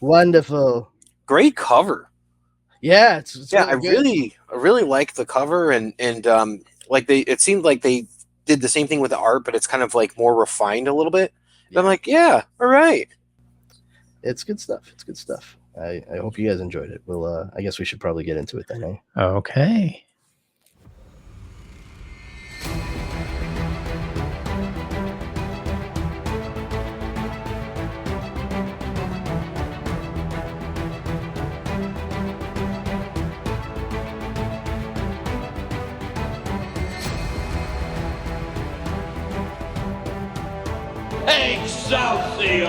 Wonderful. Great cover. Yeah, it's Yeah, really I really like the cover and like it seemed like they did the same thing with the art, but it's kind of like more refined a little bit. Yeah. I'm like, yeah, all right. It's good stuff. It's good stuff. I hope you guys enjoyed it. Well, I guess we should probably get into it then, eh? Okay. Excelsior!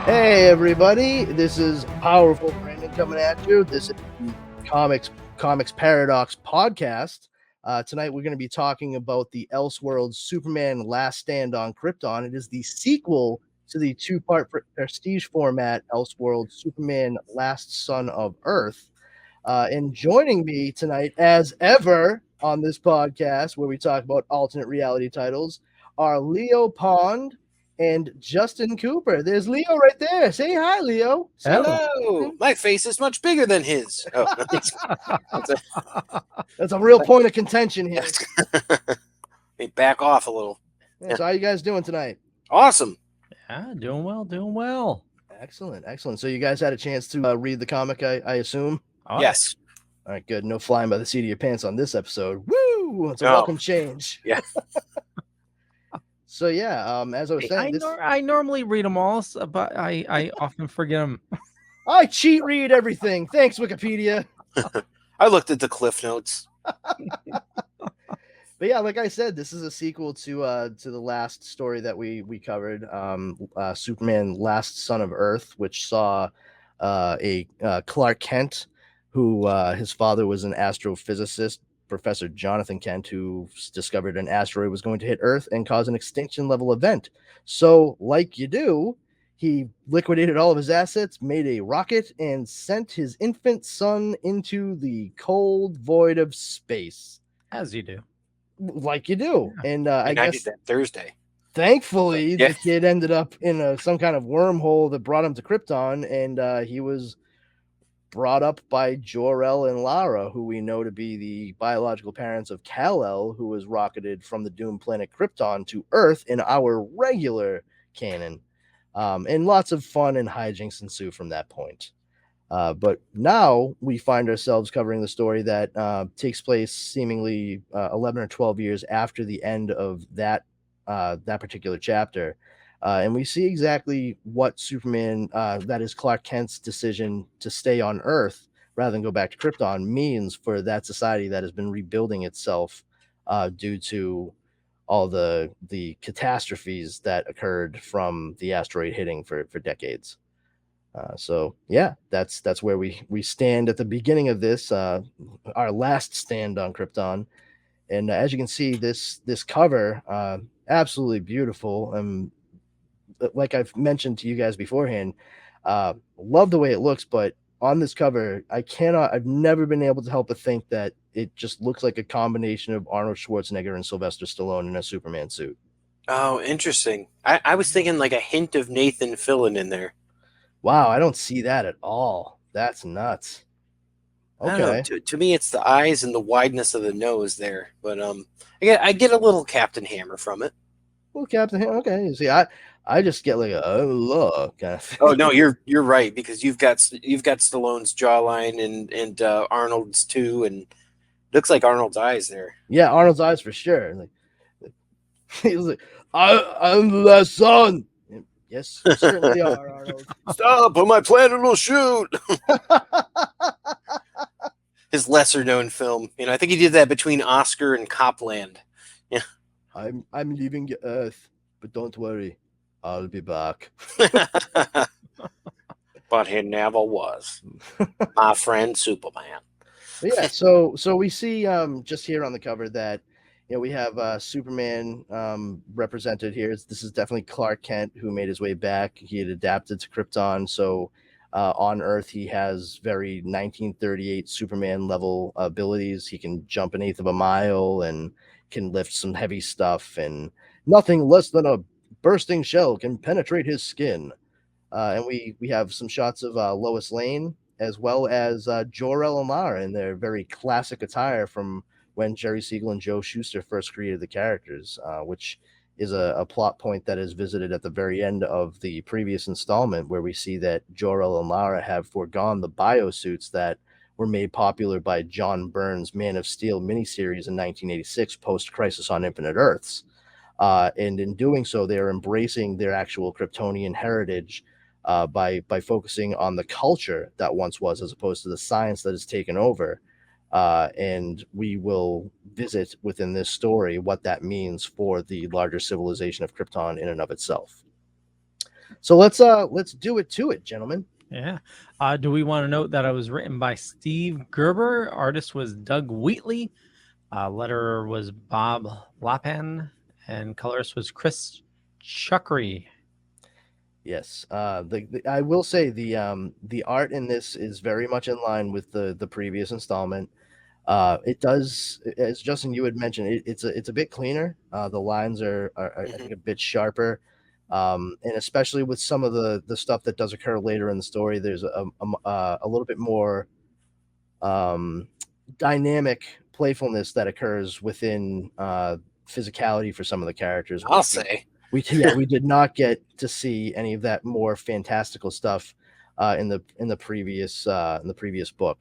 Hey everybody, this is Powerful Brandon coming at you. This is the Comix Paradox Podcast. Tonight we're going to be talking about the Elseworlds Superman Last Stand on Krypton. It is the sequel to the two-part prestige format Elseworlds Superman Last Son of Earth. And joining me tonight, as ever on this podcast where we talk about alternate reality titles, are Leo Pond and Justin Cooper. There's Leo right there. Say hi, Leo. Hello. My face is much bigger than his. Oh, that's a real point of contention here. Hey, back off a little. Yeah, so how you guys doing tonight? Awesome. Yeah, doing well. Excellent. So you guys had a chance to read the comic, I assume? Oh, yes. All right, good. No flying by the seat of your pants on this episode. Woo! It's a welcome change. Yeah. So yeah, as I was saying, I normally read them all, but I often forget them. I cheat read everything. Thanks, Wikipedia. I looked at the cliff notes. But yeah, like I said, this is a sequel to the last story that we covered, Superman Last Son of Earth, which saw a Clark Kent, who his father was an astrophysicist, Professor Jonathan Kent, who discovered an asteroid was going to hit Earth and cause an extinction level event. So, like you do, he liquidated all of his assets, made a rocket, and sent his infant son into the cold void of space. As you do. Like you do. Yeah. And I guess did that Thursday. Thankfully, the kid ended up in some kind of wormhole that brought him to Krypton, and he was brought up by Jor-El and Lara, who we know to be the biological parents of Kal-El, who was rocketed from the doomed planet Krypton to Earth in our regular canon. And lots of fun and hijinks ensue from that point. But now we find ourselves covering the story that takes place seemingly 11 or 12 years after the end of that particular chapter. And we see exactly what Superman, that is Clark Kent's decision to stay on Earth rather than go back to Krypton, means for that society that has been rebuilding itself due to all the catastrophes that occurred from the asteroid hitting for decades. So yeah, that's where we stand at the beginning of this, our last stand on Krypton. And as you can see, this cover, absolutely beautiful. Like I've mentioned to you guys beforehand, love the way it looks, but on this cover, I've never been able to help but think that it just looks like a combination of Arnold Schwarzenegger and Sylvester Stallone in a Superman suit. Oh, interesting. I was thinking like a hint of Nathan Fillion in there. Wow, I don't see that at all. That's nuts. Okay. To me, it's the eyes and the wideness of the nose there, but I get a little Captain Hammer from it. Well, Captain Hammer. Okay, you see, I just get like a look kind of thing. Oh no, you're right, because you've got Stallone's jawline and Arnold's too, and looks like Arnold's eyes there. Yeah, Arnold's eyes for sure. Like he was like, I'm the last son. Yes, you certainly are, Arnold. Stop, or my planet will shoot. His lesser known film. I think he did that between Oscar and Copland. Yeah. I'm leaving Earth, but don't worry, I'll be back. But he never was. My friend Superman. Yeah, so we see just here on the cover that we have Superman represented here. This is definitely Clark Kent, who made his way back. He had adapted to Krypton, so on Earth he has very 1938 Superman level abilities. He can jump an eighth of a mile and can lift some heavy stuff, and nothing less than a bursting shell can penetrate his skin. and we have some shots of Lois Lane as well as Jor-El and Lara in their very classic attire from when Jerry Siegel and Joe Shuster first created the characters, which is a plot point that is visited at the very end of the previous installment, where we see that Jor-El and Lara have foregone the biosuits that were made popular by John Byrne's Man of Steel miniseries in 1986, post Crisis on Infinite Earths. And in doing so, they are embracing their actual Kryptonian heritage by focusing on the culture that once was, as opposed to the science that has taken over. And we will visit within this story what that means for the larger civilization of Krypton in and of itself. So let's do it to it, gentlemen. Yeah. Do we want to note that it was written by Steve Gerber? Artist was Doug Wheatley. Letterer was Bob Lapan. And colorist was Chris Chuckery. Yes. I will say the art in this is very much in line with the previous installment. It does, as Justin, you had mentioned, it's a bit cleaner. The lines are I think a bit sharper. And especially with some of the stuff that does occur later in the story, there's a little bit more dynamic playfulness that occurs within physicality for some of the characters. I'll say we did not get to see any of that more fantastical stuff in the previous book.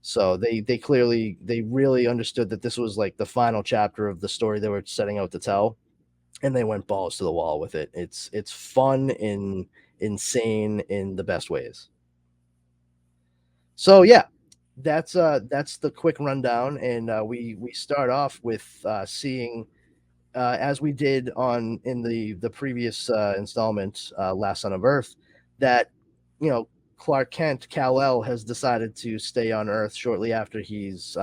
So they really understood that this was like the final chapter of the story they were setting out to tell, and they went balls to the wall with it. It's fun and insane in the best ways. So yeah, that's the quick rundown, and we start off with seeing, as we did in the previous installment, Last Son of Earth, that Clark Kent, Kal-El, has decided to stay on Earth shortly after he's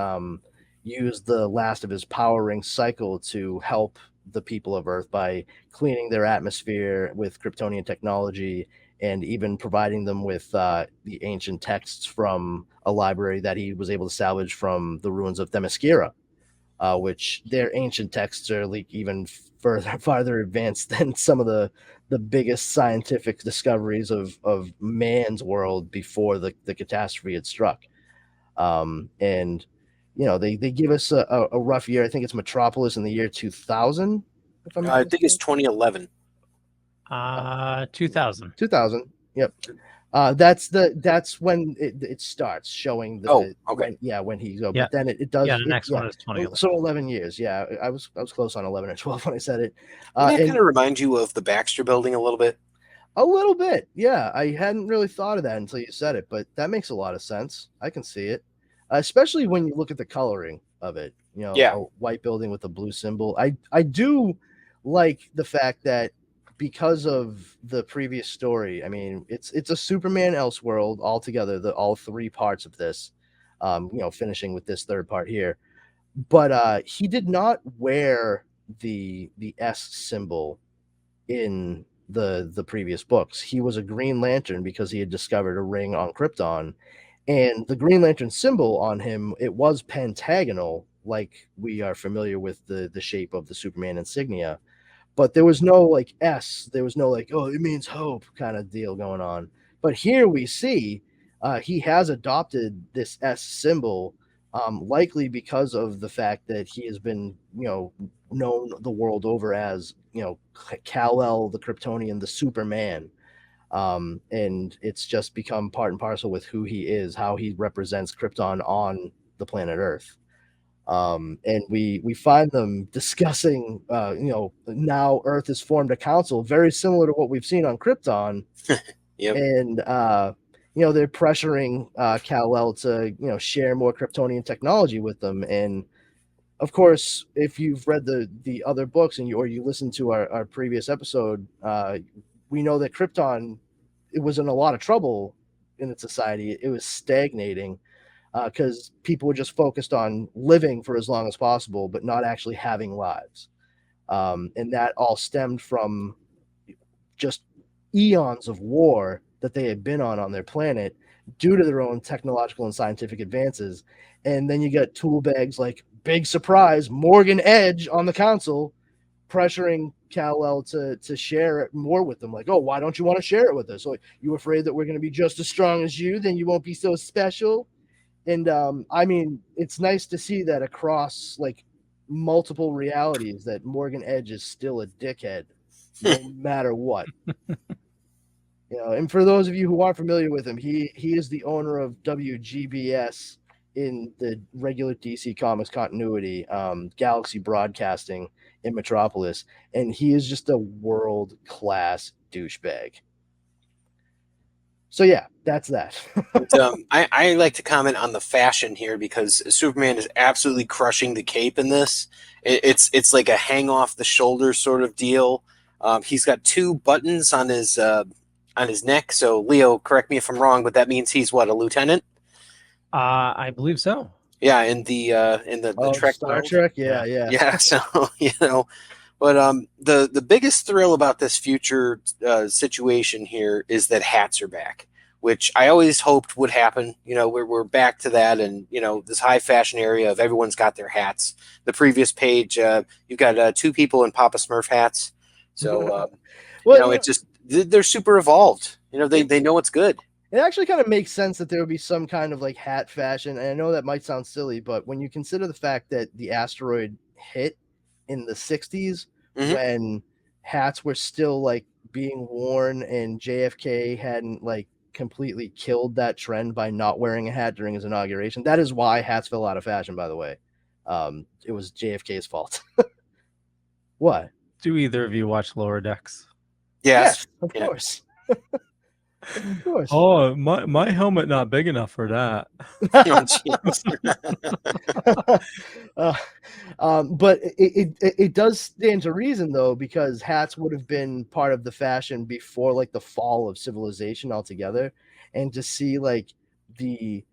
used the last of his power ring cycle to help the people of Earth by cleaning their atmosphere with Kryptonian technology, and even providing them with the ancient texts from a library that he was able to salvage from the ruins of Themyscira, which their ancient texts are like even farther advanced than some of the biggest scientific discoveries of man's world before the catastrophe had struck. And they give us a rough year. I think it's Metropolis in the year 2000. I think it's 2011. 2000. 2000. Yep. That's when it starts showing the. Okay. When he goes. Yeah. But then it does. Yeah, the next one is 2011. So 11 years. Yeah, I was close on 11 or 12 when I said it. Does that kind of remind you of the Baxter Building a little bit? A little bit, yeah. I hadn't really thought of that until you said it, but that makes a lot of sense. I can see it, especially when you look at the coloring of it. A white building with a blue symbol. I do like the fact that, because of the previous story, I mean, it's a Superman Elseworld altogether, all three parts of this, finishing with this third part here. But he did not wear the S symbol in the previous books. He was a Green Lantern because he had discovered a ring on Krypton, and the Green Lantern symbol on him, it was pentagonal, like we are familiar with the shape of the Superman insignia. But there was no like S. There was no like, oh, it means hope kind of deal going on. But here we see he has adopted this S symbol, likely because of the fact that he has been, known the world over as, Kal-El, the Kryptonian, the Superman. And it's just become part and parcel with who he is, how he represents Krypton on the planet Earth. And we find them discussing, now Earth has formed a council very similar to what we've seen on Krypton. Yep. And, they're pressuring Kal-El to, share more Kryptonian technology with them. And of course, if you've read the other books or you listened to our previous episode, we know that Krypton, it was in a lot of trouble in its society. It was stagnating, because people were just focused on living for as long as possible, but not actually having lives. And that all stemmed from just eons of war that they had been on their planet due to their own technological and scientific advances. And then you got tool bags like, big surprise, Morgan Edge on the council, pressuring Kal-El to share it more with them. Like, oh, why don't you want to share it with us? Like, you afraid that we're going to be just as strong as you? Then you won't be so special. And I mean, it's nice to see that across like multiple realities that Morgan Edge is still a dickhead, no matter what. And for those of you who aren't familiar with him, he is the owner of WGBS in the regular DC Comics continuity, Galaxy Broadcasting in Metropolis, and he is just a world-class douchebag. So yeah, that's that. I like to comment on the fashion here because Superman is absolutely crushing the cape in this. It's like a hang off the shoulder sort of deal. He's got 2 buttons on his neck. So Leo, correct me if I'm wrong, but that means he's what, a lieutenant? I believe so. Yeah, in the Trek Star world. Trek, yeah. So but the biggest thrill about this future situation here is that hats are back, which I always hoped would happen. We're back to that, and this high fashion area of everyone's got their hats. The previous page, you've got 2 people in Papa Smurf hats, so it's just they're super evolved. They know what's good. It actually kind of makes sense that there would be some kind of like hat fashion. And I know that might sound silly, but when you consider the fact that the asteroid hit in the 60s, when hats were still like being worn and JFK hadn't like completely killed that trend by not wearing a hat during his inauguration. That is why hats fell out of fashion, by the way. It was JFK's fault. What? Do either of you watch Lower Decks? Yes, of course. Of course. Oh, my helmet not big enough for that. But it does stand to reason though, because hats would have been part of the fashion before like the fall of civilization altogether, and to see like the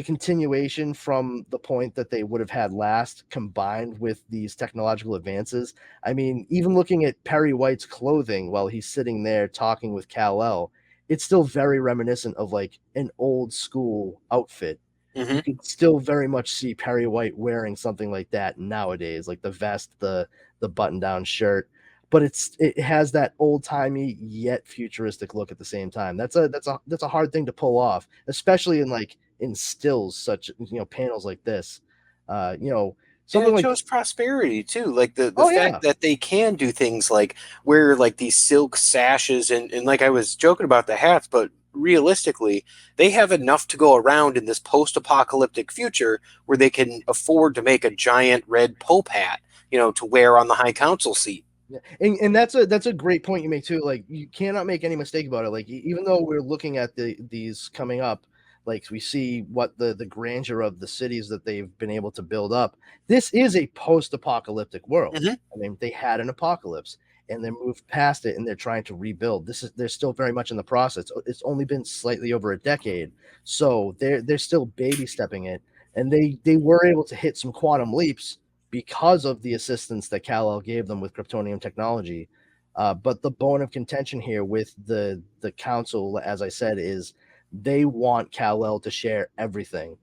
continuation from the point that they would have had last, combined with these technological advances. I mean, even looking at Perry White's clothing while he's sitting there talking with Kal-El, it's still very reminiscent of like an old school outfit. You can still very much see Perry White wearing something like that nowadays, like the vest, the button-down shirt. But it has that old-timey yet futuristic look at the same time. That's a hard thing to pull off, especially in stills, such panels like this. Something it shows prosperity too, like the fact that they can do things like wear like these silk sashes and like I was joking about the hats, but realistically they have enough to go around in this post-apocalyptic future where they can afford to make a giant red Pope hat, to wear on the High Council seat. Yeah. And that's a great point you make too. Like, you cannot make any mistake about it. Like, even though we're looking at these coming up, like we see what the grandeur of the cities that they've been able to build up. This is a post-apocalyptic world. I mean, they had an apocalypse and they moved past it and they're trying to rebuild. They're still very much in the process. It's only been slightly over a decade, so they're still baby stepping it, and they were able to hit some quantum leaps because of the assistance that Kal-El gave them with Kryptonium technology. But the bone of contention here with the council, as I said, is they want Kal-El to share everything.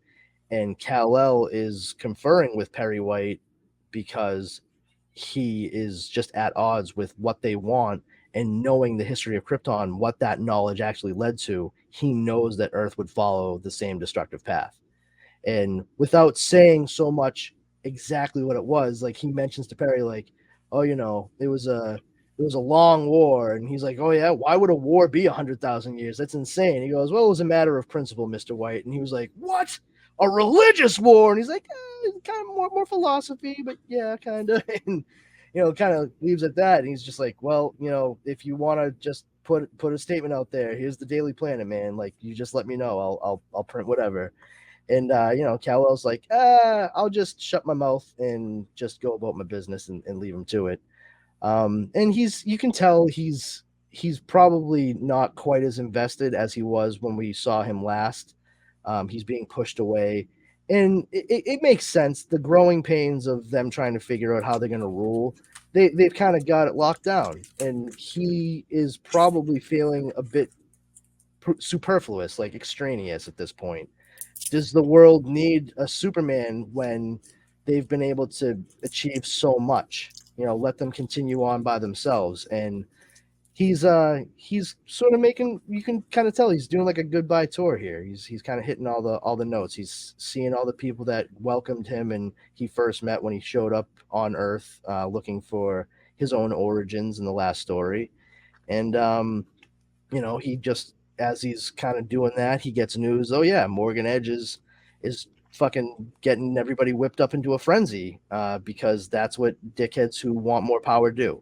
And Kal-El is conferring with Perry White because he is just at odds with what they want, and knowing the history of Krypton, what that knowledge actually led to, he knows that Earth would follow the same destructive path. And without saying so much exactly what it was, like he mentions to Perry, like, oh, it was a long war, and he's like, oh yeah, why would a war be 100,000 years? That's insane. He goes, well, it was a matter of principle, Mr. White. And he was like, what? A religious war? And he's like, kind of more philosophy, but yeah, kind of. And kind of leaves at that. And he's just like, well, if you want to just put a statement out there, here's the Daily Planet, man. Like, you just let me know. I'll print whatever. And Kal-El's like, I'll just shut my mouth and just go about my business and leave him to it. And you can tell he's probably not quite as invested as he was when we saw him last. He's being pushed away, and it makes sense. The growing pains of them trying to figure out how they're going to rule, they've kind of got it locked down, and he is probably feeling a bit superfluous, like extraneous at this point. Does the world need a Superman when they've been able to achieve so much. Let them continue on by themselves. And he's sort of making, you can kind of tell he's doing like a goodbye tour here. He's kind of hitting all the notes. He's seeing all the people that welcomed him and he first met when he showed up on Earth, looking for his own origins in the last story. And he just, as he's kind of doing that, he gets news. Oh yeah, Morgan Edge is fucking getting everybody whipped up into a frenzy, because that's what dickheads who want more power do.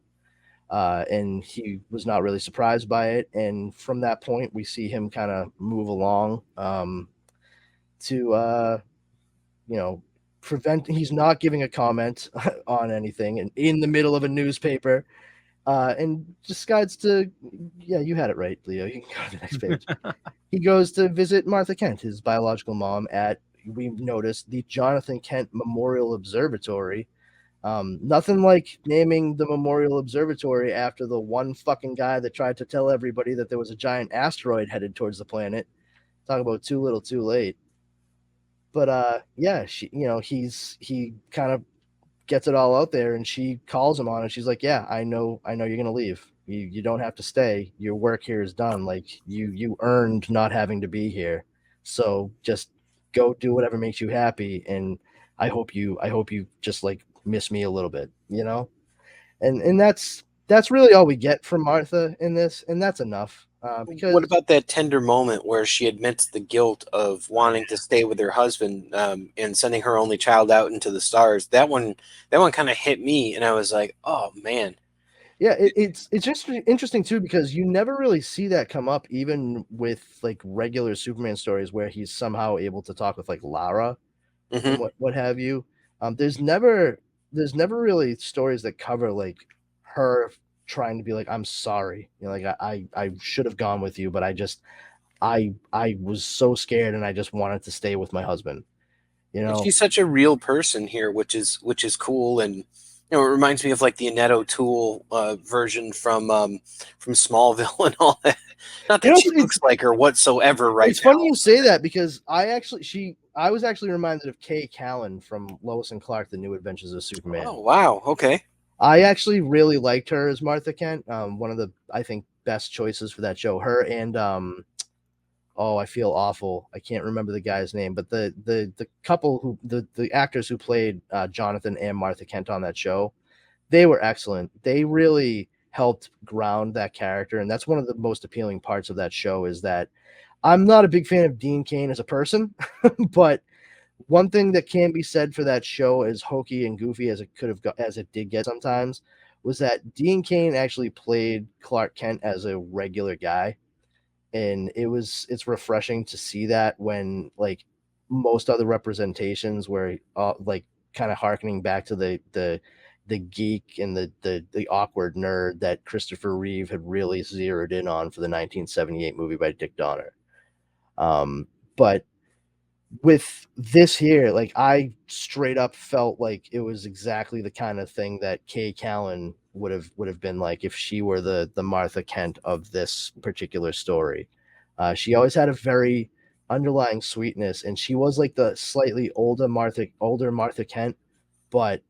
And he was not really surprised by it. And from that point, we see him kind of move along, to prevent. He's not giving a comment on anything, and in the middle of a newspaper. And decides to, yeah, you had it right, Leo. You can go to the next page. He goes to visit Martha Kent, his biological mom, at, we noticed, the Jonathan Kent Memorial Observatory. Nothing like naming the Memorial Observatory after the one fucking guy that tried to tell everybody that there was a giant asteroid headed towards the planet. Talk about too little, too late. But yeah, he kind of gets it all out there, and she calls him on it. She's like, yeah, I know you're gonna leave. You don't have to stay. Your work here is done. Like, you earned not having to be here. So just go do whatever makes you happy. And I hope you just like miss me a little bit, and that's really all we get from Martha in this, and that's enough. Because what about that tender moment where she admits the guilt of wanting to stay with her husband, and sending her only child out into the stars? That one kind of hit me, and I was like, oh man. Yeah, it's just interesting too, because you never really see that come up, even with like regular Superman stories where he's somehow able to talk with like Lara, and what have you. There's never really stories that cover like her trying to be like, I'm sorry, like I should have gone with you, but I was so scared and I just wanted to stay with my husband. And she's such a real person here, which is cool. And it reminds me of like the Annette O'Toole version from Smallville and all that. Not that she looks like her whatsoever right now. It's funny you say that, because I was actually reminded of Kay Callan from Lois and Clark: The New Adventures of Superman. Oh wow, okay. I actually really liked her as Martha Kent. One of the, I think, best choices for that show. Her and I feel awful. I can't remember the guy's name, but the couple who the actors who played Jonathan and Martha Kent on that show, they were excellent. They really helped ground that character, and that's one of the most appealing parts of that show, is that I'm not a big fan of Dean Cain as a person, but one thing that can be said for that show, as hokey and goofy as it did get sometimes, was that Dean Cain actually played Clark Kent as a regular guy. And it's refreshing to see that, when like most other representations were like kind of harkening back to the geek and the awkward nerd that Christopher Reeve had really zeroed in on for the 1978 movie by Dick Donner. But with this here, like, I straight up felt like it was exactly the kind of thing that Kay Callan would have been like if she were the Martha Kent of this particular story. She always had a very underlying sweetness, and she was like the slightly older Martha Kent, but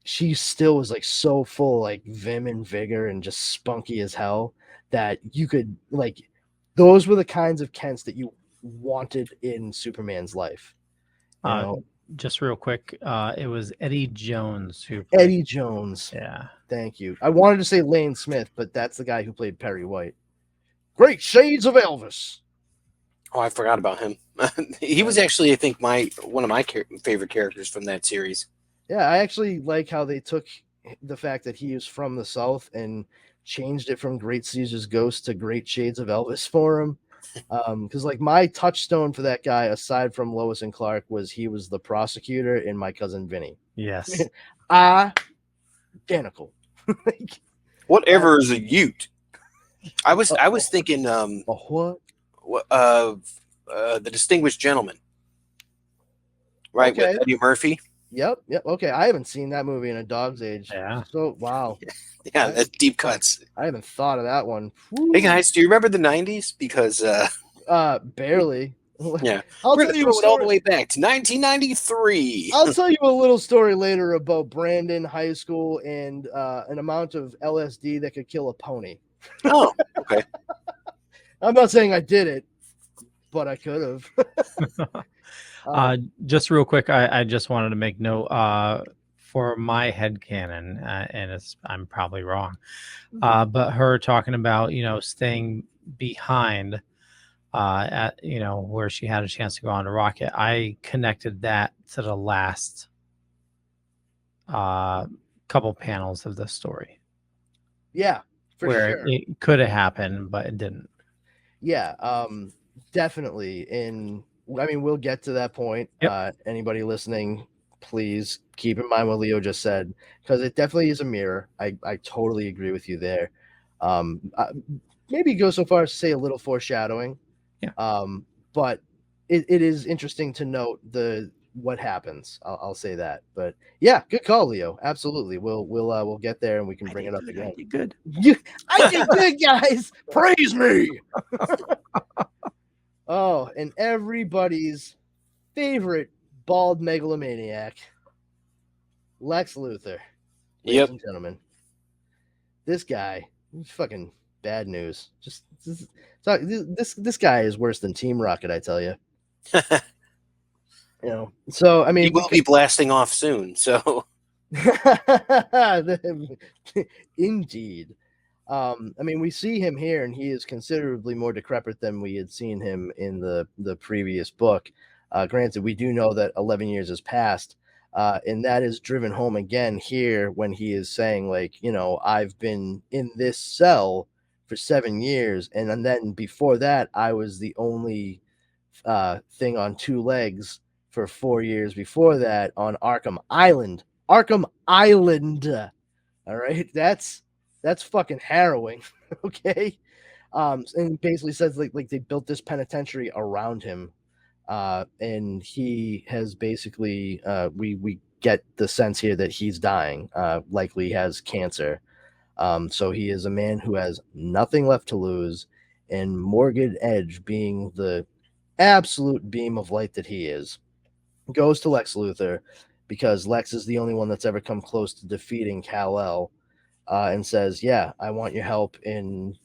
she still was like so full, like vim and vigor and just spunky as hell, that you could like, those were the kinds of Kents that you wanted in Superman's life. Just real quick, it was Eddie Jones who played. Eddie Jones. Yeah. Thank you. I wanted to say Lane Smith, but that's the guy who played Perry White. Great Shades of Elvis. Oh, I forgot about him. He was actually, I think, one of my favorite characters from that series. Yeah, I actually like how they took the fact that he is from the South and changed it from Great Caesar's Ghost to Great Shades of Elvis for him. Because like my touchstone for that guy, aside from Lois and Clark, was he was the prosecutor in My Cousin Vinny. Yes. Identical. Whatever is a Ute. I was thinking what? The Distinguished Gentleman. Right, okay. With Eddie Murphy. Yep. Okay, I haven't seen that movie in a dog's age. Yeah. So wow. Yeah, that's deep cuts. I haven't thought of that one. Woo. Hey guys, do you remember the 90s? Because barely. Yeah, I'll we're tell gonna you throw a it all story. the way back to 1993. I'll tell you a little story later about Brandon High School and an amount of LSD that could kill a pony. Oh, okay. I'm not saying I did it, but I could have. Just real quick, I just wanted to make note for my headcanon, and I'm probably wrong, but her talking about, staying behind at, where she had a chance to go on a rocket, I connected that to the last couple panels of the story. Yeah, for where sure. It could have happened, but it didn't. Yeah, definitely. And I mean, we'll get to that point. Yep. Anybody listening, please keep in mind what Leo just said, because it definitely is a mirror. I totally agree with you there. Maybe go so far as to say a little foreshadowing. Yeah. But it is interesting to note what happens. I'll say that. But yeah, good call, Leo. Absolutely. We'll get there and we can bring it up again. I did good. I did good, guys. Praise me. Oh, and everybody's favorite bald megalomaniac, Lex Luthor. Ladies and gentlemen, this guy, fucking bad news. Just this guy is worse than Team Rocket, I tell you. So I mean, he will be blasting off soon. So, indeed. I mean, we see him here, and he is considerably more decrepit than we had seen him in the previous book. Granted, we do know that 11 years has passed, and that is driven home again here when he is saying, like, I've been in this cell for 7 years, and then before that, I was the only thing on 2 legs for 4 years before that on Arkham Island. Arkham Island. All right, that's fucking harrowing. Okay. And basically says like they built this penitentiary around him, and he has basically we get the sense here that he's dying, likely has cancer. So he is a man who has nothing left to lose, and Morgan Edge, being the absolute beam of light that he is, goes to Lex Luthor because Lex is the only one that's ever come close to defeating Kal-El, and says, yeah, I want your help in,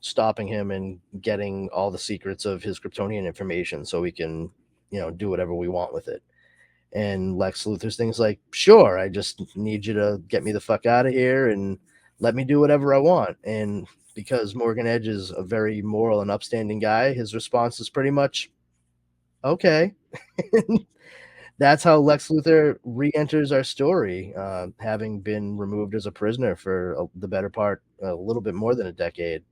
stopping him and getting all the secrets of his Kryptonian information so we can, do whatever we want with it. And Lex Luthor's thing's like, sure, I just need you to get me the fuck out of here and let me do whatever I want. And because Morgan Edge is a very moral and upstanding guy, his response is pretty much, okay. That's how Lex Luthor re-enters our story, having been removed as a prisoner for the better part, a little bit more than a decade.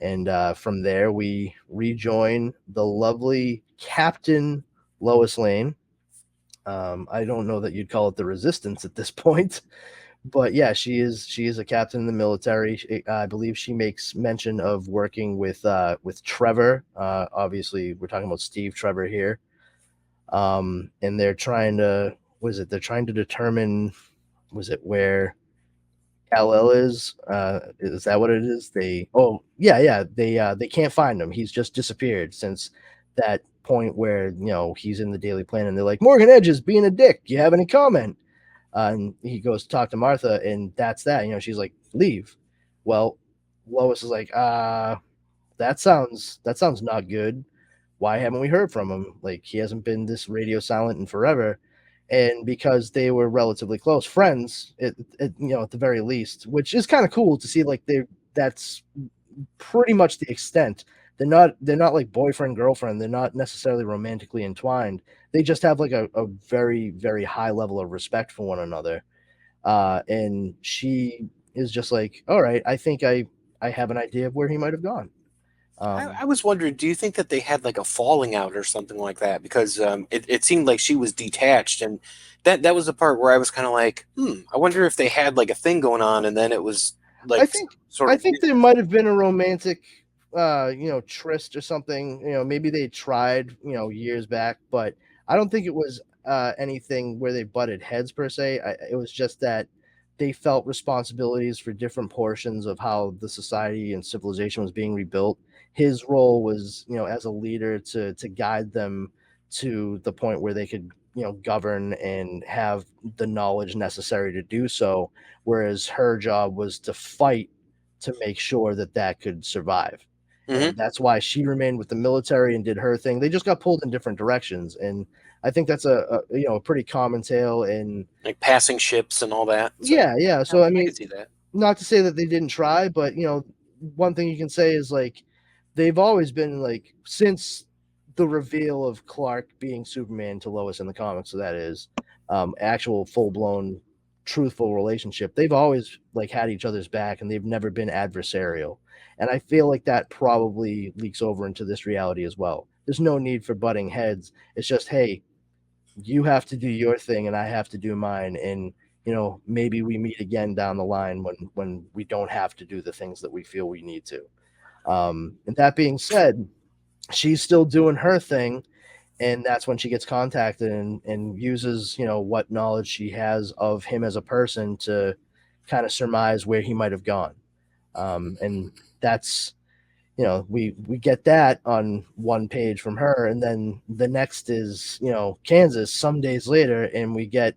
And from there, we rejoin the lovely Captain Lois Lane. I don't know that you'd call it the Resistance at this point, but yeah, she is a captain in the military. I believe she makes mention of working with Trevor. Obviously, we're talking about Steve Trevor here. And they're trying to, they're trying to determine, where Kal-El is? Is that what it is? They can't find him. He's just disappeared since that point where, he's in the Daily Planet, and they're like, Morgan Edge is being a dick. Do you have any comment? And he goes to talk to Martha, and that's that. She's like, leave. Well, Lois is like, that sounds not good. Why haven't we heard from him? Like, he hasn't been this radio silent in forever. And because they were relatively close friends, at the very least, which is kind of cool to see, like, that's pretty much the extent. They're not like boyfriend, girlfriend. They're not necessarily romantically entwined. They just have like a very, very high level of respect for one another. And she is just like, all right, I think I have an idea of where he might have gone. I was wondering, do you think that they had like a falling out or something like that? Because it seemed like she was detached, and that was the part where I was kind of like, I wonder if they had like a thing going on, and then it was like, I think there might have been a romantic, tryst or something. Maybe they tried, years back, but I don't think it was anything where they butted heads per se. It was just that they felt responsibilities for different portions of how the society and civilization was being rebuilt his role was, as a leader to guide them to the point where they could, govern and have the knowledge necessary to do so, whereas her job was to fight to make sure that could survive. And that's why she remained with the military and did her thing. They just got pulled in different directions, and I think that's a pretty common tale in like passing ships and all that. So, yeah. So I mean, can see that. Not to say that they didn't try, but one thing you can say is like they've always been like, since the reveal of Clark being Superman to Lois in the comics, so that is actual full-blown truthful relationship, they've always like had each other's back, and they've never been adversarial. And I feel like that probably leaks over into this reality as well. There's no need for butting heads. It's just, hey, you have to do your thing and I have to do mine, and maybe we meet again down the line when we don't have to do the things that we feel we need to. And that being said, she's still doing her thing, and that's when she gets contacted and uses what knowledge she has of him as a person to kind of surmise where he might have gone. And that's we get that on one page from her, and then the next is Kansas some days later, and we get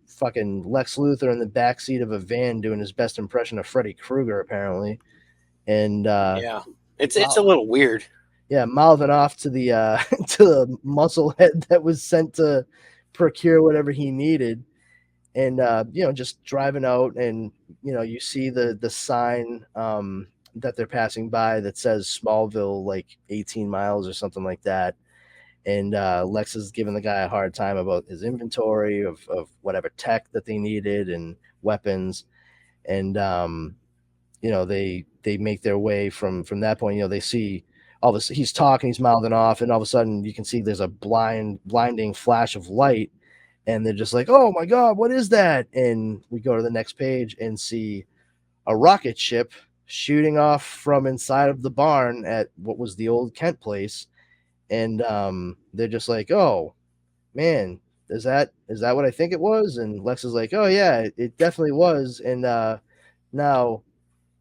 fucking Lex Luthor in the backseat of a van doing his best impression of Freddy Krueger, apparently. And it's a little weird. Yeah, mouthing off to the to the musclehead that was sent to procure whatever he needed. And just driving out, and you see the sign that they're passing by that says Smallville, like 18 miles or something like that. And Lex is giving the guy a hard time about his inventory of whatever tech that they needed and weapons. And they make their way from that point. They see all this, he's talking, he's mouthing off, and all of a sudden you can see there's a blinding flash of light, and they're just like, oh my god, what is that? And we go to the next page and see a rocket ship shooting off from inside of the barn at what was the old Kent place. And they're just like, oh man, is that what I think it was? And Lex is like, oh yeah, it definitely was. And now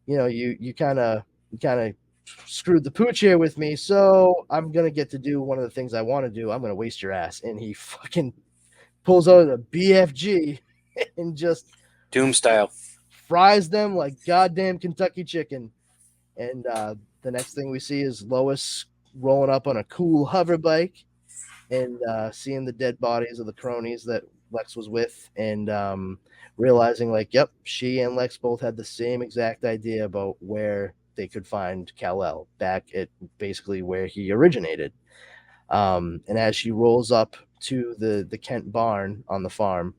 you kind of screwed the pooch here with me, so I'm gonna get to do one of the things I want to do. I'm gonna waste your ass. And he fucking pulls out a BFG and just Doom style fries them like goddamn Kentucky chicken. And the next thing we see is Lois rolling up on a cool hover bike and seeing the dead bodies of the cronies that Lex was with, and realizing like, yep, she and Lex both had the same exact idea about where they could find Kal-El, back at basically where he originated. And as she rolls up to the Kent barn on the farm,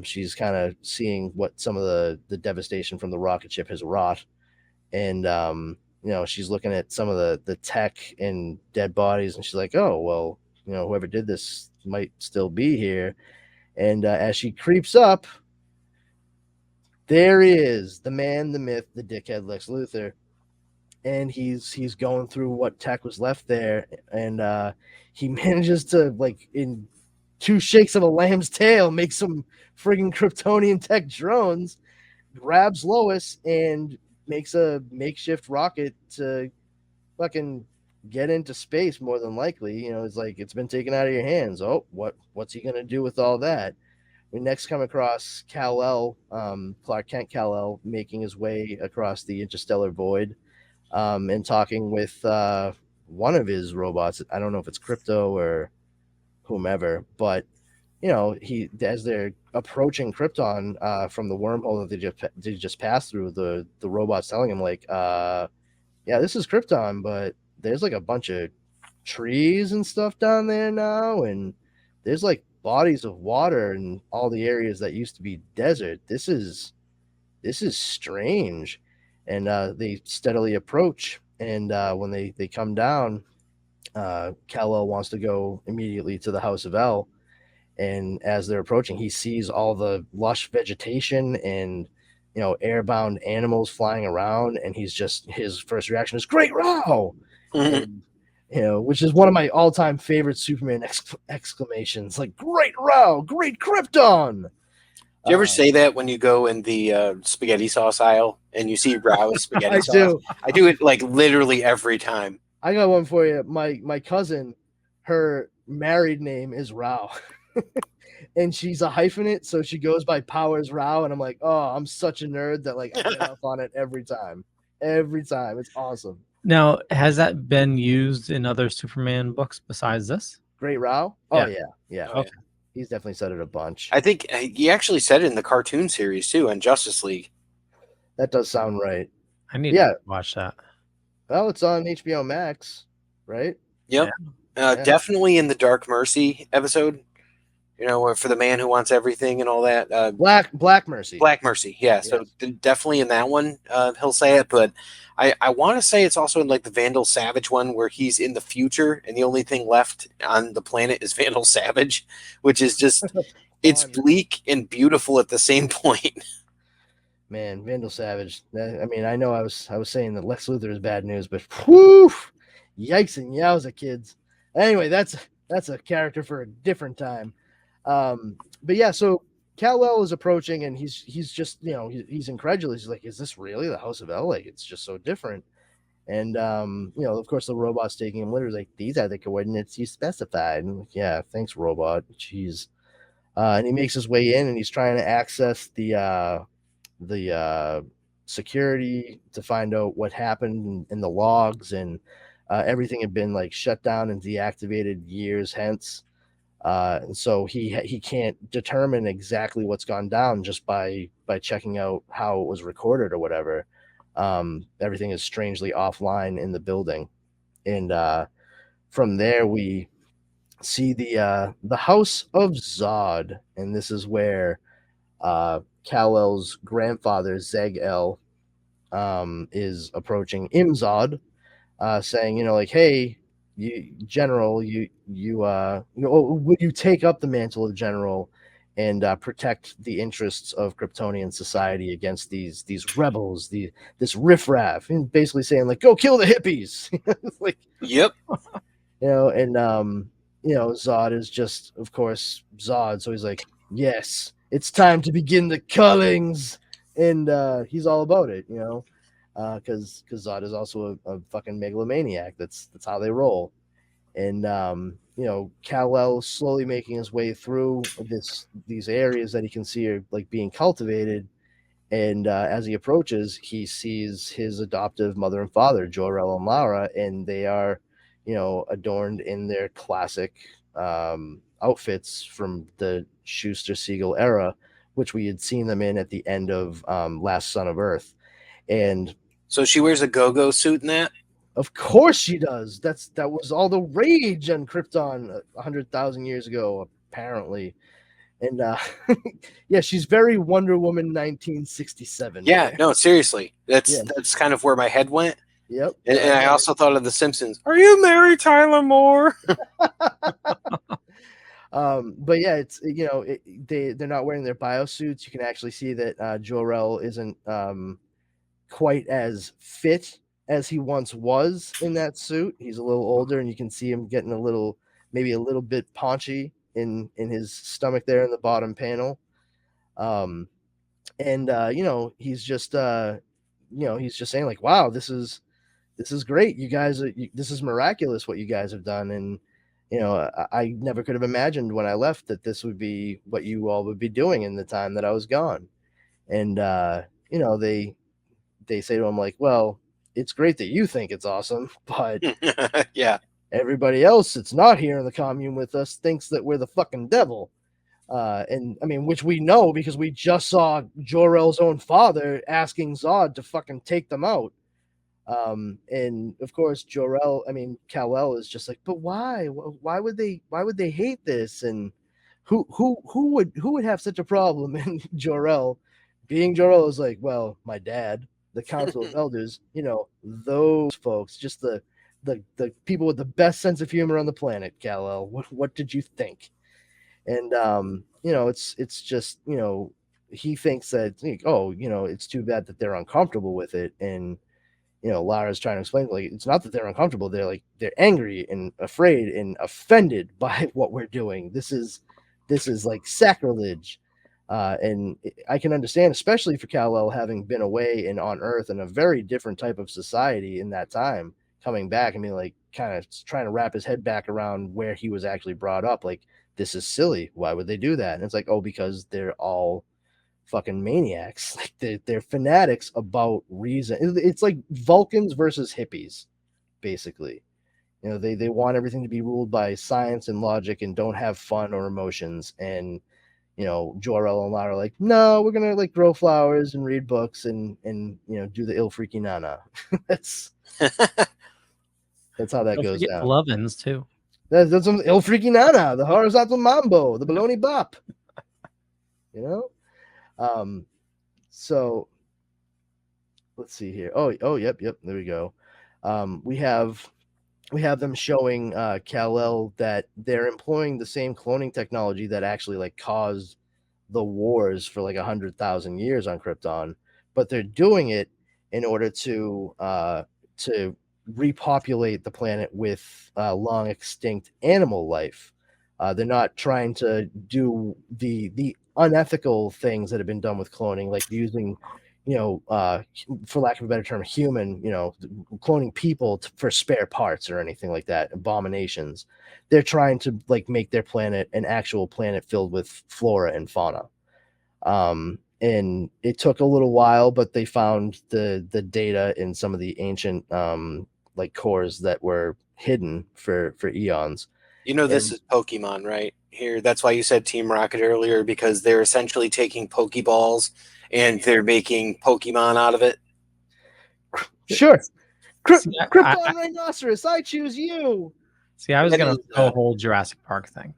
she's kind of seeing what some of the devastation from the rocket ship has wrought. And she's looking at some of the tech and dead bodies, and she's like, oh well, whoever did this might still be here. And as she creeps up, there he is, the man, the myth, the dickhead Lex Luthor. And he's going through what tech was left there, and he manages to, like, in 2 shakes of a lamb's tail, make some friggin' Kryptonian tech drones, grabs Lois, and makes a makeshift rocket to fucking get into space, more than likely. It's like, it's been taken out of your hands. Oh, what's he gonna do with all that? We next come across Kal-El, Clark Kent Kal-El, making his way across the interstellar void, and talking with one of his robots. I don't know if it's Crypto or whomever, but as they're approaching Krypton from the wormhole that they just passed through, the robot's telling him like, yeah, this is Krypton, but there's like a bunch of trees and stuff down there now, and there's like bodies of water in all the areas that used to be desert. This is strange. And they steadily approach, and when they come down, Kal-El wants to go immediately to the House of El. And as they're approaching, he sees all the lush vegetation and airbound animals flying around, and his first reaction is "Great row!" And, which is one of my all-time favorite Superman exclamations, like "Great row! Great Krypton!" Do you ever say that when you go in the spaghetti sauce aisle and you see Rao's spaghetti I sauce? do. I do it like literally every time. I got one for you. My cousin, her married name is Rao. And she's a hyphenate, so she goes by Powers Rao. And I'm like, oh, I'm such a nerd that like I get off on it every time. Every time. It's awesome. Now, has that been used in other Superman books besides this? Great Rao? Yeah. Oh yeah. Okay. He's definitely said it a bunch. I think he actually said it in the cartoon series too on Justice League. That does sound right. I need to watch that. Well, it's on HBO Max, right? Yep. Definitely in the Dark Mercy episode. You know, for the man who wants everything and all that. Black Mercy. Black Mercy, yeah. Yes. So definitely in that one, he'll say it. But I want to say it's also in like the Vandal Savage one where he's in the future and the only thing left on the planet is Vandal Savage, which is just it's bleak and beautiful at the same point. Man, Vandal Savage. I mean, I know I was saying that Lex Luthor is bad news, but whew, yikes and yowza, kids. Anyway, that's a character for a different time. But yeah, so Kal-El is approaching and he's just, you know, he's incredulous. He's like, is this really the House of El? Like, it's just so different. And, you know, of course the robot's taking him literally like, these are the coordinates you specified. And like, yeah, thanks, robot. Jeez. And he makes his way in and he's trying to access the security to find out what happened in the logs, and everything had been like shut down and deactivated years hence. And so he can't determine exactly what's gone down just by checking out how it was recorded or whatever. Everything is strangely offline in the building. And from there we see the House of Zod, and this is where Kal-El's grandfather Zeg-El is approaching Imzod, saying, you know, like, hey, General, would you take up the mantle of General and protect the interests of Kryptonian society against these rebels, this riffraff, and basically saying like, go kill the hippies. Like, yep. You know, and you know, Zod is just, of course, Zod, so he's like, yes, it's time to begin the cullings, and he's all about it, you know. Because Zod is also a fucking megalomaniac. That's how they roll. And you know, Kal-El slowly making his way through these areas that he can see are like being cultivated. And as he approaches, he sees his adoptive mother and father, Jor-El and Lara, and they are, you know, adorned in their classic outfits from the Schuster Siegel era, which we had seen them in at the end of Last Son of Earth. And so she wears a go-go suit in that? Of course she does. That was all the rage on Krypton 100,000 years ago, apparently. And yeah, she's very Wonder Woman 1967. Yeah, right? no, seriously. That's kind of where my head went. Yep. And I also thought of The Simpsons. Are you Mary Tyler Moore? But yeah, it's, you know, they're not wearing their biosuits. You can actually see that Jor-El isn't quite as fit as he once was in that suit. He's a little older, and you can see him getting maybe a little bit paunchy in his stomach there in the bottom panel. And you know, he's just saying like, wow, this is great. You guys this is miraculous what you guys have done. And you know, I never could have imagined when I left that this would be what you all would be doing in the time that I was gone. And you know, they say to him like, well, it's great that you think it's awesome, but yeah, everybody else that's not here in the commune with us thinks that we're the fucking devil. And I mean, which we know because we just saw Jor-El's own father asking Zod to fucking take them out. And of course, Kal-El is just like, but why? Why would they hate this? And who would have such a problem? And Jor-El, being Jor-El, is like, well, my dad, the Council of Elders, you know, those folks, just the people with the best sense of humor on the planet. Kal-El, what did you think? And you know, it's just, you know, he thinks that, oh, you know, it's too bad that they're uncomfortable with it. And you know, Lara's trying to explain, like, it's not that they're uncomfortable. They're angry and afraid and offended by what we're doing. This is like sacrilege. And I can understand, especially for Kal-El having been away and on Earth in a very different type of society in that time, coming back and being like kind of trying to wrap his head back around where he was actually brought up. Like, this is silly. Why would they do that? And it's like, oh, because they're all fucking maniacs. Like they're fanatics about reason. It's like Vulcans versus hippies, basically. You know, they want everything to be ruled by science and logic and don't have fun or emotions. And you know, Jor-El and Lara are like, no, we're gonna like grow flowers and read books and you know, do the ill freaky nana. that's how that Don't goes forget down. Lovins too. That's some ill freaky nana, the horizontal mambo, the baloney bop. You know? So let's see here. Oh, yep, there we go. We have them showing Kal-El that they're employing the same cloning technology that actually like caused the wars for like 100,000 years on Krypton, but they're doing it in order to repopulate the planet with long extinct animal life. They're not trying to do the unethical things that have been done with cloning, like using, you know, for lack of a better term, human, you know, cloning people for spare parts or anything like that, abominations. They're trying to like make their planet an actual planet filled with flora and fauna. And it took a little while, but they found the data in some of the ancient like cores that were hidden for eons. You know, this is Pokemon, right? Here, that's why you said Team Rocket earlier, because they're essentially taking Pokeballs and they're making Pokemon out of it. Sure. Krypton Rhinoceros, I choose you. See, I was going to go whole Jurassic Park thing.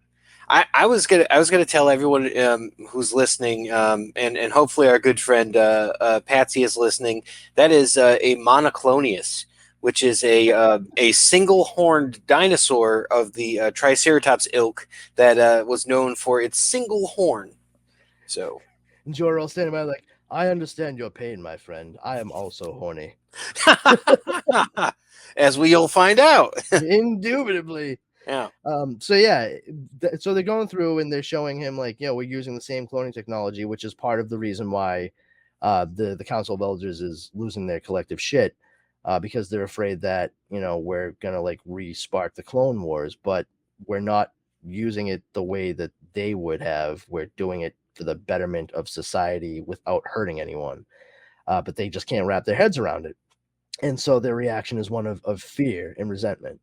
I was gonna tell everyone who's listening, and hopefully our good friend Patsy is listening. That is a monoclonius, which is a single-horned dinosaur of the Triceratops ilk that was known for its single horn. So, and Jor-El standing by like, I understand your pain, my friend. I am also horny. As we'll find out. Indubitably. Yeah. So yeah, so they're going through and they're showing him like, you know, we're using the same cloning technology, which is part of the reason why the Council of Elders is losing their collective shit, because they're afraid that, you know, we're gonna like re-spark the Clone Wars, but we're not using it the way that they would have. We're doing it for the betterment of society without hurting anyone. But they just can't wrap their heads around it. And so their reaction is one of fear and resentment.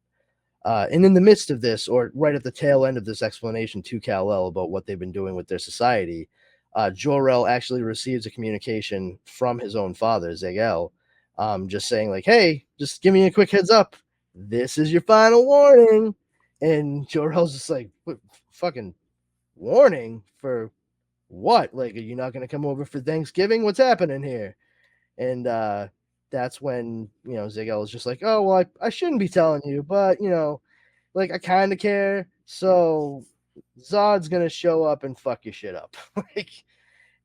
And in the midst of this, or right at the tail end of this explanation to Kal-El about what they've been doing with their society, Jor-El actually receives a communication from his own father, Zeg-El, just saying like, hey, just give me a quick heads up. This is your final warning. And Jor-El's just like, fucking warning for what? Like, are you not going to come over for Thanksgiving? What's happening here? And that's when, you know, Zeg-El is just like, oh, well, I shouldn't be telling you, but, you know, like, I kind of care. So Zod's going to show up and fuck your shit up. Like,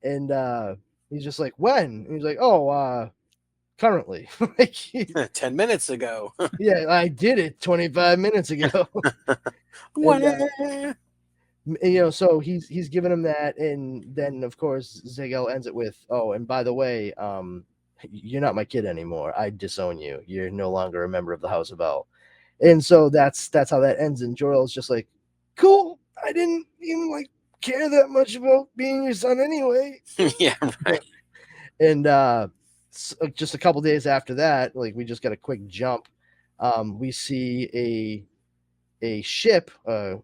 and he's just like, when? And he's like, oh, currently. Like, 10 minutes ago. Yeah, I did it 25 minutes ago. And, you know, so he's giving him that, and then of course Zeg-El ends it with, oh, and by the way, you're not my kid anymore. I disown you. You're no longer a member of the House of El. And so that's how that ends. And Jor-El's just like, cool. I didn't even like care that much about being your son anyway. Yeah, right. And just a couple days after that, like, we just got a quick jump. We see a ship, a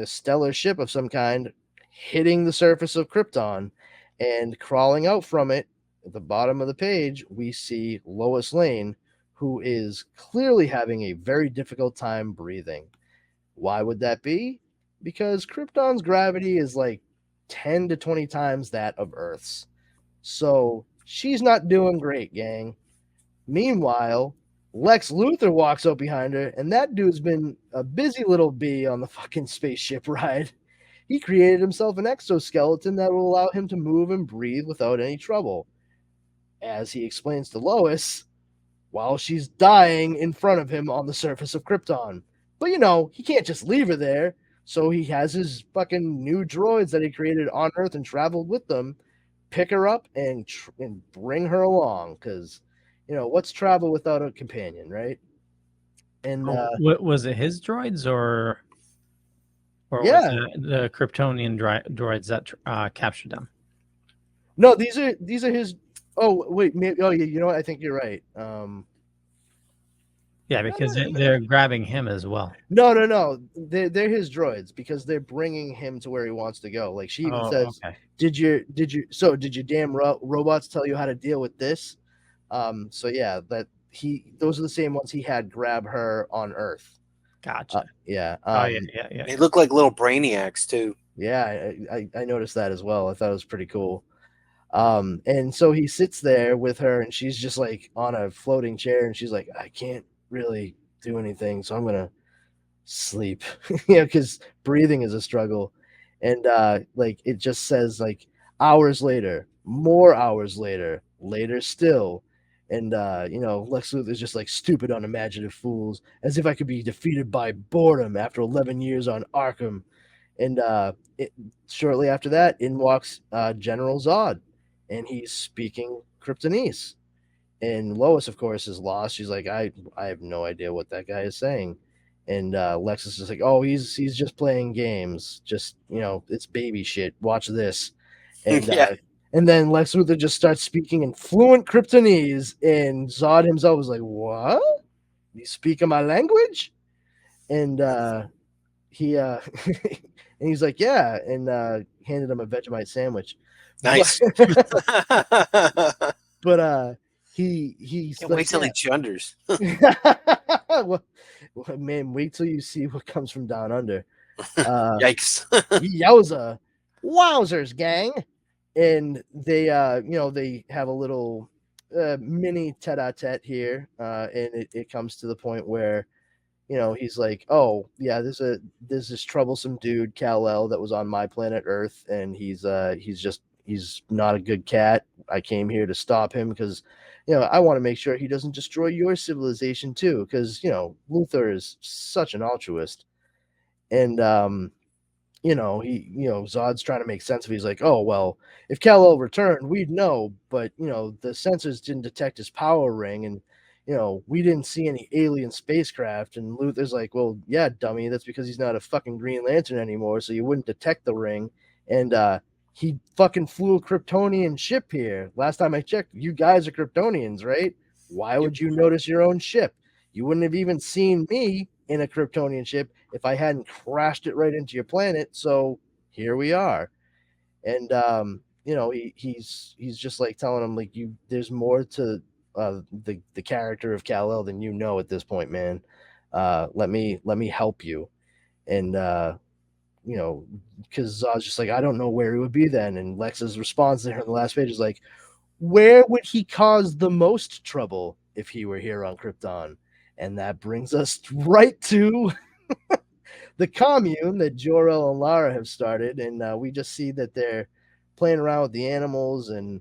stellar ship of some kind, hitting the surface of Krypton, and crawling out from it at the bottom of the page, we see Lois Lane, who is clearly having a very difficult time breathing. Why would that be? Because Krypton's gravity is like 10 to 20 times that of Earth's. So she's not doing great, gang. Meanwhile, Lex Luthor walks up behind her, and that dude's been a busy little bee on the fucking spaceship ride. He created himself an exoskeleton that will allow him to move and breathe without any trouble. As he explains to Lois, while she's dying in front of him on the surface of Krypton. But, you know, he can't just leave her there. So he has his fucking new droids that he created on Earth and traveled with them, pick her up and bring her along, because what's travel without a companion, right? And was it his droids or yeah, was it the Kryptonian droids that captured them? No, these are his. Oh wait, oh yeah, you know what? I think you're right. Yeah, because they're grabbing him as well. No. They're his droids because they're bringing him to where he wants to go. Like she even says, okay. did your damn robots tell you how to deal with this? So yeah, those are the same ones he had grab her on Earth. Gotcha. Yeah. Yeah. They look like little brainiacs too. Yeah, I noticed that as well. I thought it was pretty cool. And so he sits there with her, and she's just like on a floating chair, and she's like, I can't really do anything, so I'm gonna sleep. Because breathing is a struggle. And like it just says like hours later, more hours later, later still. And Lex Luthor's just like stupid, unimaginative fools, as if I could be defeated by boredom after 11 years on Arkham. And shortly after that, in walks General Zod, and he's speaking Kryptonese. And Lois, of course, is lost. She's like, I have no idea what that guy is saying. And Lex is just like, oh, he's just playing games. Just it's baby shit. Watch this. And Yeah. And then Lex Luthor just starts speaking in fluent Kryptonese, and Zod himself was like, what? You speak my language? And he and he's like, yeah, and handed him a Vegemite sandwich. Nice. But he wait till he chunders. well, man, wait till you see what comes from down under. Yikes. Yowza. Wowzers, gang. And they they have a little mini tete-a-tete here, and it comes to the point where he's like, oh yeah, there's this troublesome dude, Kal-El, that was on my planet Earth, and he's not a good cat. I came here to stop him because I want to make sure he doesn't destroy your civilization too, because Luthor is such an altruist. And Zod's trying to make sense of it. He's like, oh well, if Kal-El returned, we'd know, but the sensors didn't detect his power ring, and we didn't see any alien spacecraft. And Luthor's like, well, yeah, dummy, that's because he's not a fucking Green Lantern anymore, so you wouldn't detect the ring. And he fucking flew a Kryptonian ship here. Last time I checked, you guys are Kryptonians, right? Why would you notice your own ship? You wouldn't have even seen me in a Kryptonian ship if I hadn't crashed it right into your planet. So here we are. And he's just like telling him like, there's more to the character of Kal-El than at this point, man. Let me help you. And because Zod's just like, I don't know where he would be then. And Lex's response there in the last page is like, where would he cause the most trouble if he were here on Krypton? And that brings us right to the commune that Jor-El and Lara have started. And we just see that they're playing around with the animals, and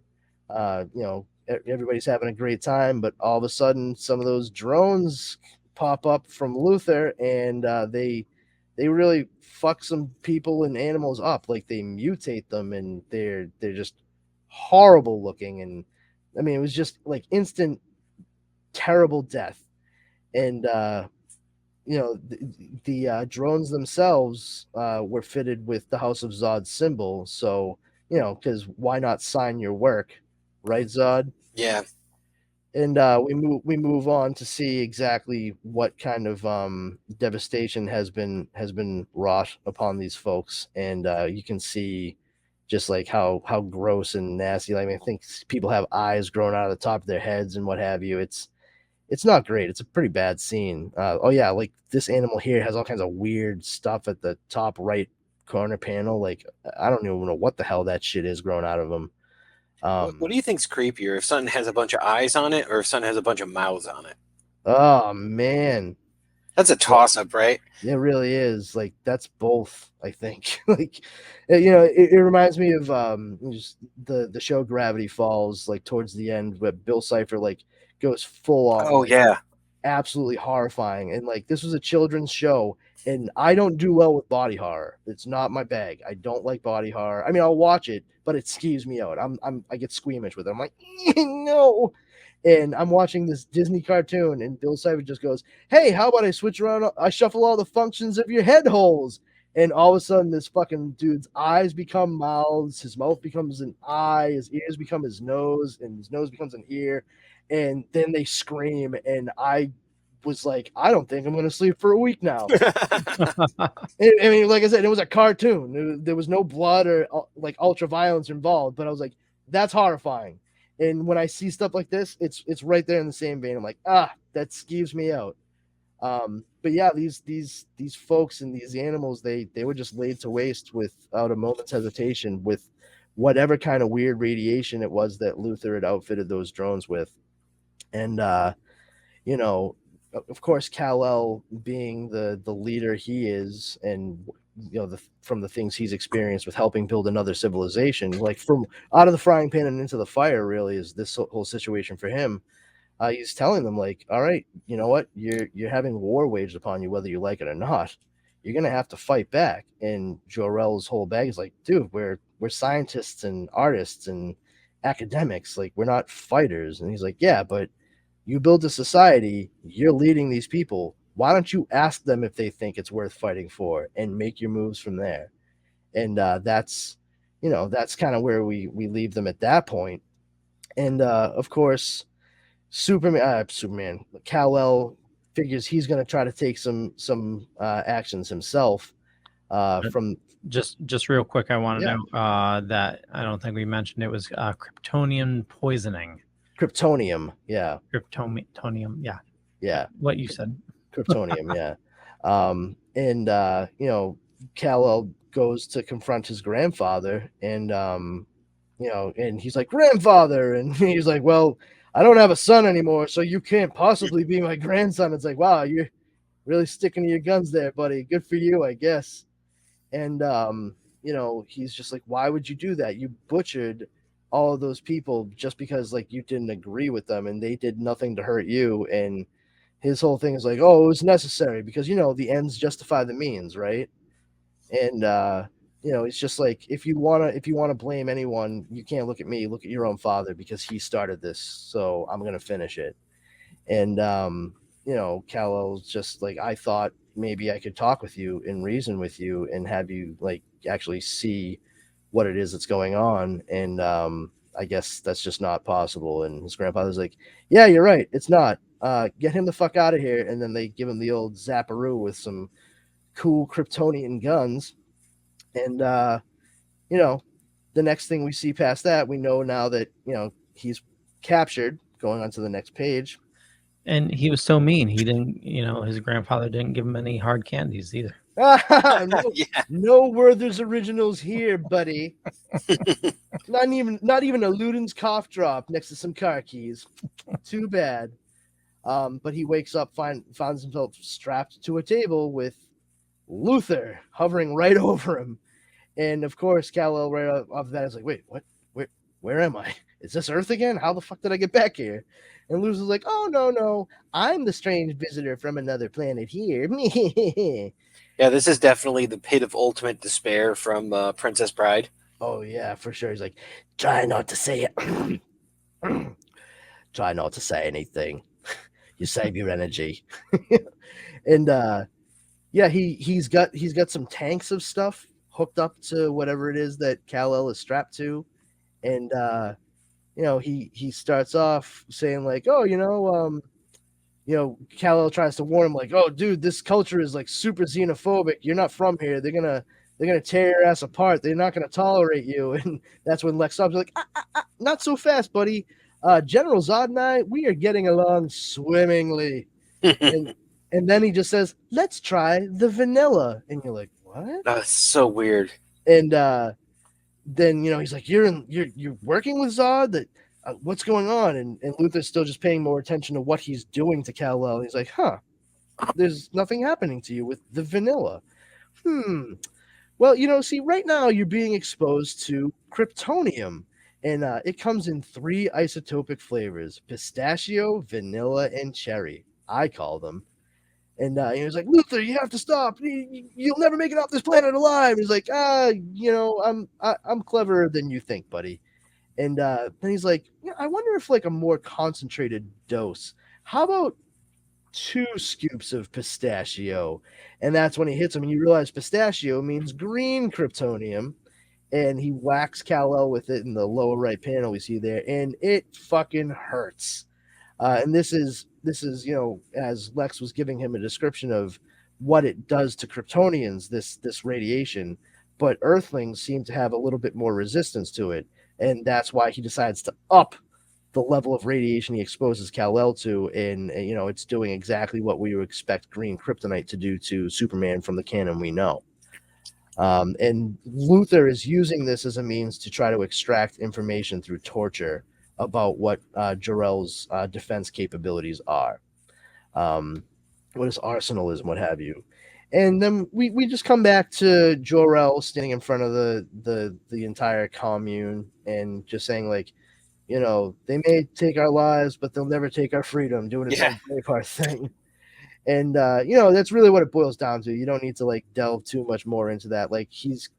everybody's having a great time. But all of a sudden, some of those drones pop up from Luthor, and they really fuck some people and animals up. Like they mutate them, and they're just horrible looking. And I mean, it was just like instant terrible death. And the drones themselves were fitted with the House of Zod symbol. So because why not sign your work, right, Zod? Yeah. And we move on to see exactly what kind of devastation has been wrought upon these folks, and you can see just like how gross and nasty. I mean, I think people have eyes growing out of the top of their heads and what have you. It's not great. It's a pretty bad scene. Oh yeah, like this animal here has all kinds of weird stuff at the top right corner panel. Like I don't even know what the hell that shit is growing out of them. What do you think's creepier, if something has a bunch of eyes on it or if something has a bunch of mouths on it? Oh man, that's a toss-up, right? It really is. Like that's both, I think. Like it reminds me of just the show Gravity Falls, like towards the end, where Bill Cipher like goes full on. Oh like, yeah, absolutely horrifying. And like, this was a children's show, and I don't do well with body horror. It's not my bag. I don't like body horror. I mean, I'll watch it, but it skeeves me out. I get squeamish with it. I'm like, no. And I'm watching this Disney cartoon, and Bill Cipher just goes, "Hey, how about I switch around? I shuffle all the functions of your head holes." And all of a sudden, this fucking dude's eyes become mouths, his mouth becomes an eye, his ears become his nose, and his nose becomes an ear. And then they scream, and I was like, I don't think I'm going to sleep for a week now. I mean, like I said, it was a cartoon. There was no blood or like ultra violence involved, but I was like, that's horrifying. And when I see stuff like this, it's right there in the same vein. I'm like, that skeeves me out. But yeah, these folks and these animals, they were just laid to waste without a moment's hesitation with whatever kind of weird radiation it was that Luthor had outfitted those drones with. And you know, of course, Kal-El being the leader he is, and you know, from the things he's experienced with helping build another civilization, like from out of the frying pan and into the fire, really is this whole situation for him. He's telling them, like, all right, you know what, you're having war waged upon you, whether you like it or not. You're gonna have to fight back. And Jor-El's whole bag is like, dude, we're scientists and artists and academics, like, we're not fighters. And he's like, yeah, but you build a society, you're leading these people. Why don't you ask them if they think it's worth fighting for and make your moves from there? And that's kind of where we leave them at that point. And of course, Superman, Kal-El figures he's going to try to take some actions himself. From just real quick, I want to know that I don't think we mentioned it was Kryptonian poisoning. Kryptonium, yeah. Kryptonium, yeah. Yeah. What you said. Kryptonium, yeah. And you know, Kal-El goes to confront his grandfather, and you know, and he's like, grandfather, and he's like, well, I don't have a son anymore, so you can't possibly be my grandson. It's like, wow, you're really sticking to your guns there, buddy. Good for you, I guess. And you know, he's just like, why would you do that? You butchered all of those people just because like you didn't agree with them, and they did nothing to hurt you. And his whole thing is like, oh, it was necessary because, you know, the ends justify the means, right? And you know, it's just like, if you wanna blame anyone, you can't look at me, look at your own father, because he started this, so I'm gonna finish it. And you know, Kal-El's just like, I thought maybe I could talk with you and reason with you and have you like actually see what it is that's going on. And I guess that's just not possible. And his grandfather's like, yeah, you're right, it's not. Get him the fuck out of here. And then they give him the old zapparoo with some cool Kryptonian guns. And you know, the next thing we see past that, we know now that, you know, he's captured. Going on to the next page. And he was so mean. He didn't, you know, his grandfather didn't give him any hard candies either. No Werther's Originals here, buddy. not even a Luden's cough drop next to some car keys. Too bad. But he wakes up, finds himself strapped to a table with Luthor hovering right over him. And of course, Kal-El right off that is like, wait, what? Where am I? Is this Earth again? How the fuck did I get back here? And Luthor's like, oh, no, I'm the strange visitor from another planet here. Yeah, this is definitely the pit of ultimate despair from Princess Bride. Oh, yeah, for sure. He's like, try not to say it. Try not to say anything. You save your energy. And yeah, he's got some tanks of stuff hooked up to whatever it is that Kal-El is strapped to. And you know, he starts off saying like, oh, you know, Kal-El tries to warn him like, oh, dude, this culture is like super xenophobic. You're not from here. They're gonna tear your ass apart. They're not gonna tolerate you. And that's when Lex Luthor's like, not so fast, buddy. General Zod and I, we are getting along swimmingly. and then he just says, let's try the vanilla. And you're like, what? That's so weird. And then, you know, he's like, you're working with Zod? That what's going on? And Luthor's still just paying more attention to what he's doing to Kal-El. He's like, there's nothing happening to you with the vanilla. Well, you know, see, right now you're being exposed to Kryptonium, and it comes in 3 isotopic flavors: pistachio, vanilla, and cherry. I call them. And he was like, Luthor, you have to stop. You'll never make it off this planet alive. He's like, I'm cleverer than you think, buddy. And then he's like, I wonder if like a more concentrated dose. How about 2 scoops of pistachio? And that's when he hits him, and you realize pistachio means green kryptonium. And he whacks Kal-El with it in the lower right panel we see there, and it fucking hurts. And this is as Lex was giving him a description of what it does to Kryptonians, this radiation, but Earthlings seem to have a little bit more resistance to it, and that's why he decides to up the level of radiation he exposes Kal-El to, and it's doing exactly what we would expect green kryptonite to do to Superman from the canon we know. And Luthor is using this as a means to try to extract information through torture about what Jor-El's defense capabilities are, what his arsenal is, and what have you. And then we just come back to Jor-El standing in front of the entire commune and just saying, like, they may take our lives, but they'll never take our freedom, doing his own Braveheart thing. And that's really what it boils down to. You don't need to like delve too much more into that. Like he's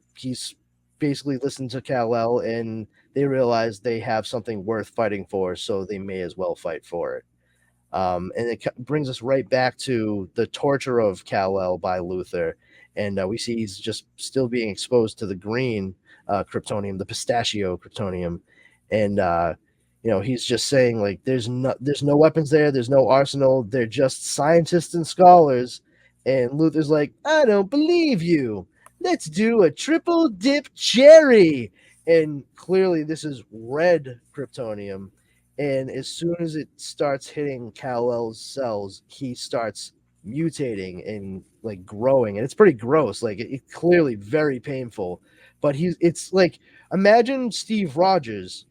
basically listened to Kal-El, and they realize they have something worth fighting for, so they may as well fight for it. And it brings us right back to the torture of Kal-El by Luthor, and we see he's just still being exposed to the green kryptonium, the pistachio kryptonium, and he's just saying, like, there's no weapons there, there's no arsenal, they're just scientists and scholars. And Luthor's like, I don't believe you. Let's do a triple dip cherry. And clearly this is red kryptonium. And as soon as it starts hitting Kal-El's cells, he starts mutating and like growing. And it's pretty gross. Like it's clearly very painful. But it's like, imagine Steve Rogers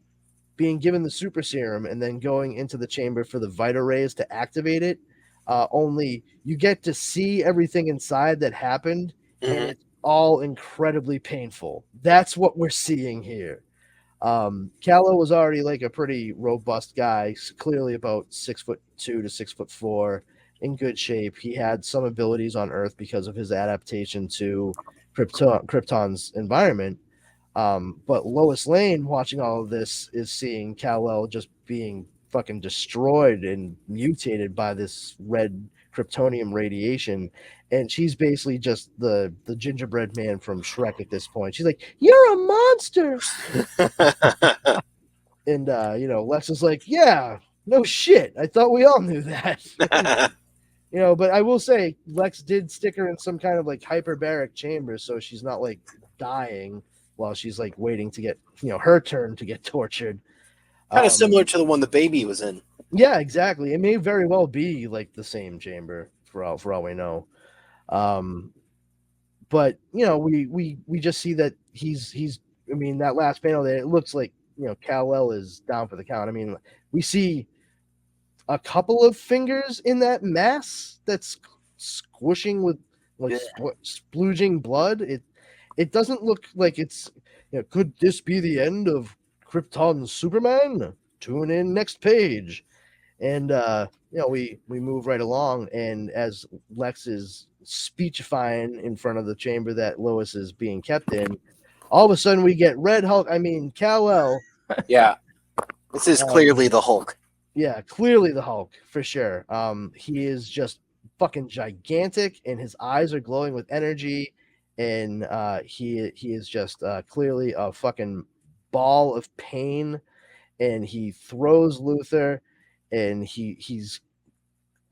being given the super serum and then going into the chamber for the Vita rays to activate it. Only you get to see everything inside that happened, and it's all incredibly painful. That's what we're seeing here. Kal-El was already like a pretty robust guy, clearly about 6'2" to 6'4", in good shape. He had some abilities on Earth because of his adaptation to Krypton's environment. But Lois Lane, watching all of this, is seeing Kal-El just being fucking destroyed and mutated by this red kryptonium radiation, and she's basically just the gingerbread man from Shrek at this point. She's like, "You're a monster," and Lex is like, "Yeah, no shit. I thought we all knew that." But I will say, Lex did stick her in some kind of like hyperbaric chamber, so she's not like dying while she's like waiting to get her turn to get tortured. Kind of similar to the one the baby was in. Yeah, exactly. It may very well be like the same chamber for all we know. But we just see that he's I mean, that last panel there, it looks like Kal-El is down for the count. I mean, we see a couple of fingers in that mass that's squishing with like splooging blood. It doesn't look like it's could this be the end of Krypton's Superman? Tune in next page. And we move right along, and as Lex is speechifying in front of the chamber that Lois is being kept in, all of a sudden we get Red Hulk. I mean, Kal-El. Yeah, this is clearly the Hulk. Yeah, clearly the Hulk for sure. He is just fucking gigantic, and his eyes are glowing with energy, and he is just clearly a fucking ball of pain, and he throws Luthor, and he's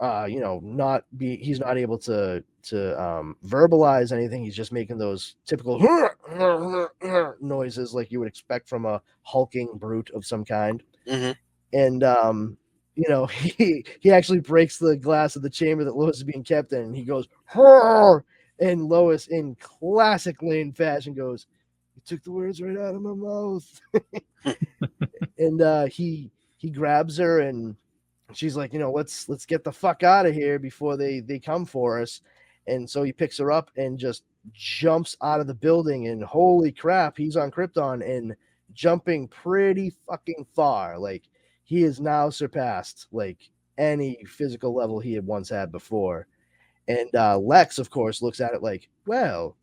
not able to verbalize anything. He's just making those typical noises like you would expect from a hulking brute of some kind. And he actually breaks the glass of the chamber that Lois is being kept in, and he goes, "Hurr!" And Lois, in classic Lane fashion, goes, "You took the words right out of my mouth." And he grabs her, and she's like, let's get the fuck out of here before they come for us. And so he picks her up and just jumps out of the building, and holy crap, he's on Krypton and jumping pretty fucking far. Like, he is now surpassed like any physical level he had once had before. And Lex, of course, looks at it like, well,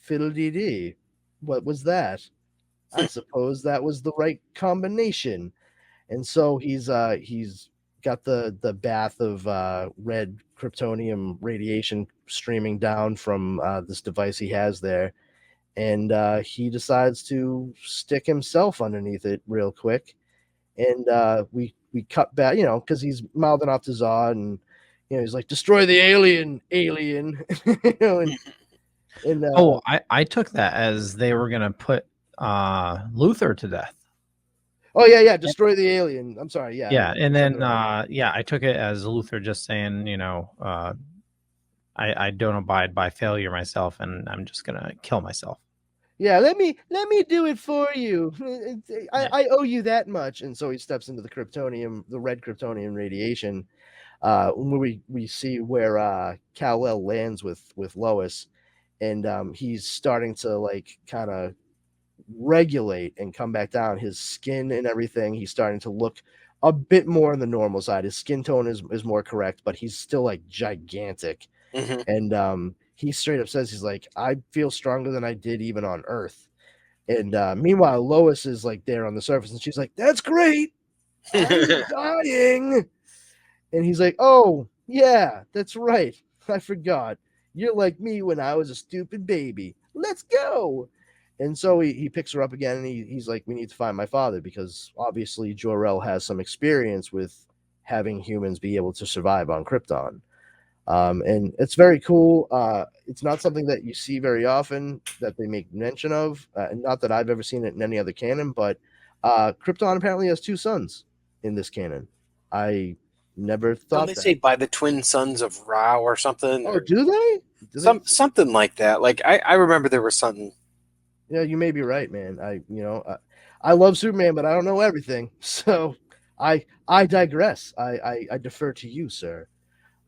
fiddle-dee-dee, what was that? I suppose that was the right combination. And so he's got the bath of red kryptonium radiation streaming down from this device he has there, and he decides to stick himself underneath it real quick. And we cut back, because he's mouthing off to Zod, and he's like, destroy the alien. And I took that as they were gonna put Luthor to death. Oh yeah, destroy the alien. I'm sorry, yeah. Yeah, and then I took it as Luthor just saying, I don't abide by failure myself, and I'm just gonna kill myself. Yeah, let me do it for you. I owe you that much. And so he steps into the red kryptonium radiation. We see where Kal-El lands with Lois, and he's starting to like kind of regulate and come back down. His skin and everything, he's starting to look a bit more on the normal side. His skin tone is more correct, but he's still like gigantic. Mm-hmm. And he straight up says, he's like, I feel stronger than I did even on Earth. And meanwhile, Lois is like there on the surface, and she's like, that's great, I'm dying. And he's like, oh yeah, that's right, I forgot, you're like me when I was a stupid baby, let's go. And so he picks her up again, and he's like, we need to find my father, because obviously Jor-El has some experience with having humans be able to survive on Krypton. And it's very cool. It's not something that you see very often that they make mention of. Not that I've ever seen it in any other canon, but Krypton apparently has two sons in this canon. I never thought Don't they say by the twin sons of Ra or something? Oh, do they? Something like that. Like I remember there was something. Yeah, you may be right, man. I love Superman, but I don't know everything. So I digress. I defer to you, sir.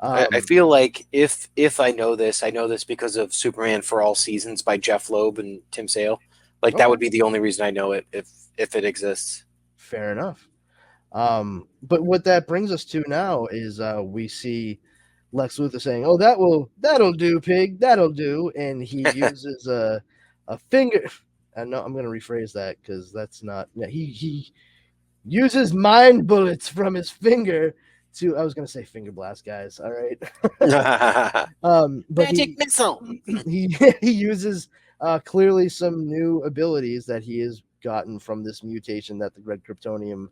I feel like if I know this because of Superman for All Seasons by Jeff Loeb and Tim Sale. Like that would be the only reason I know it if it exists. Fair enough. But what that brings us to now is we see Lex Luthor saying, "Oh, that'll do, pig, that'll do," and he uses a finger. I know I'm going to rephrase that because that's not. He uses mind bullets from his finger. I was gonna say finger blast, guys. All right. But Magic missile. He uses clearly some new abilities that he has gotten from this mutation that the red kryptonium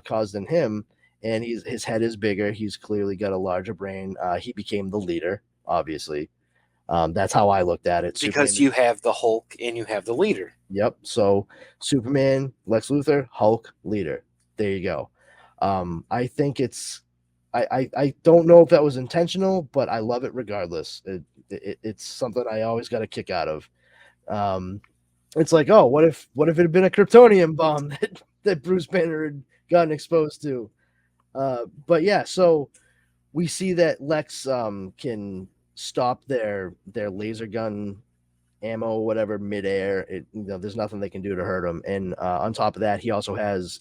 caused in him, and his head is bigger. He's clearly got a larger brain. He became the leader, obviously. That's how I looked at it. Because you have the Hulk and you have the leader. Yep. So Superman, Lex Luthor, Hulk, leader. There you go. I think it's. I don't know if that was intentional, but I love it regardless. It's something I always got a kick out of. It's like, oh, what if it had been a Kryptonium bomb that Bruce Banner had gotten exposed to? But yeah, so we see that Lex can stop their laser gun ammo, whatever, midair. There's nothing they can do to hurt him. And on top of that, he also has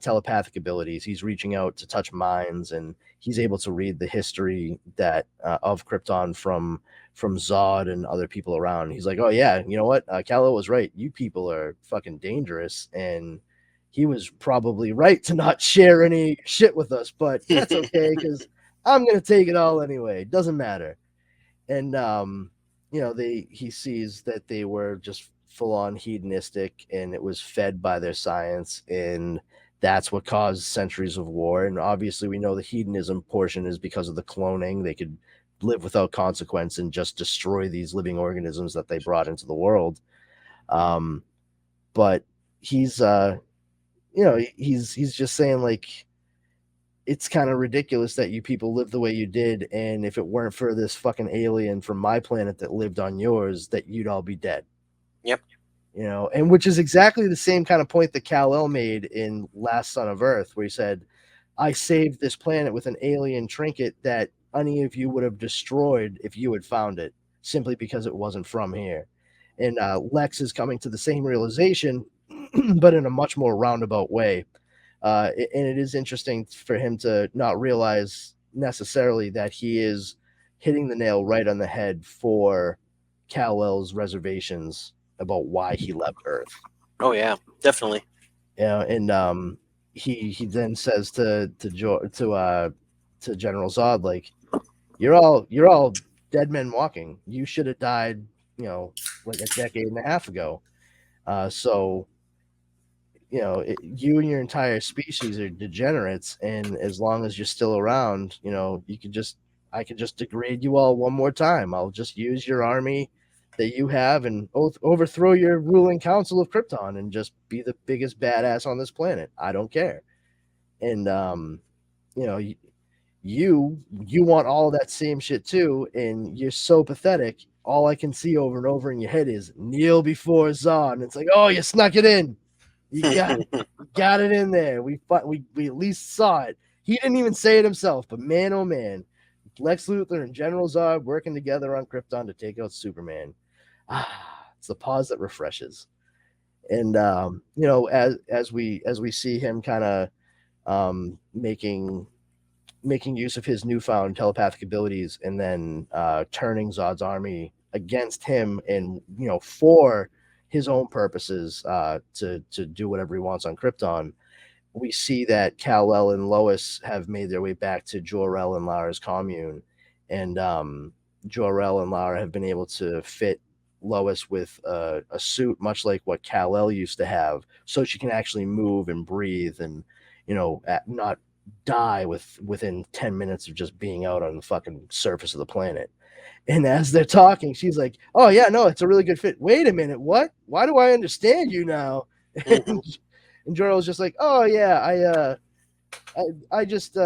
telepathic abilities. He's reaching out to touch minds, and he's able to read the history that of Krypton from Zod and other people around. He's like, oh yeah, you know what? Kal-El was right. You people are fucking dangerous, and he was probably right to not share any shit with us, but that's okay because I'm gonna take it all anyway. Doesn't matter. And he sees that they were just full on hedonistic, and it was fed by their science, and that's what caused centuries of war. And obviously we know the hedonism portion is because of the cloning. They could live without consequence and just destroy these living organisms that they brought into the world. But he's just saying, like, it's kind of ridiculous that you people live the way you did, and if it weren't for this fucking alien from my planet that lived on yours, that you'd all be dead. Yep. And which is exactly the same kind of point that Kal-El made in Last Son of Earth, where he said, I saved this planet with an alien trinket that any of you would have destroyed if you had found it, simply because it wasn't from here. And Lex is coming to the same realization, but in a much more roundabout way. And it is interesting for him to not realize necessarily that he is hitting the nail right on the head for Kal-El's reservations about why he left Earth. Oh yeah, definitely. Yeah, and he then says to General Zod, like, you're all dead men walking. You should have died, like a decade and a half ago. So you and your entire species are degenerates, and as long as you're still around, I could just degrade you all one more time. I'll just use your army that you have and overthrow your ruling council of Krypton and just be the biggest badass on this planet. I don't care. And you want all that same shit too, and you're so pathetic. All I can see over and over in your head is kneel before Zod, and it's like, oh, you snuck it in. You got it in there. We at least saw it. He didn't even say it himself, but man, oh man, Lex Luthor and General Zod working together on Krypton to take out Superman. It's the pause that refreshes. And as we see him kind of making use of his newfound telepathic abilities, and then turning Zod's army against him, and for his own purposes, to do whatever he wants on Krypton, we see that Kal-El and Lois have made their way back to Jor-El and Lara's commune, and Jor-El and Lara have been able to fit Lois with a suit much like what Kal-El used to have, so she can actually move and breathe and not die within 10 minutes of just being out on the fucking surface of the planet. And as they're talking, she's like, oh yeah, no, it's a really good fit. Wait a minute, what? Why do I understand you now? And Jor-El's just like, oh yeah, I just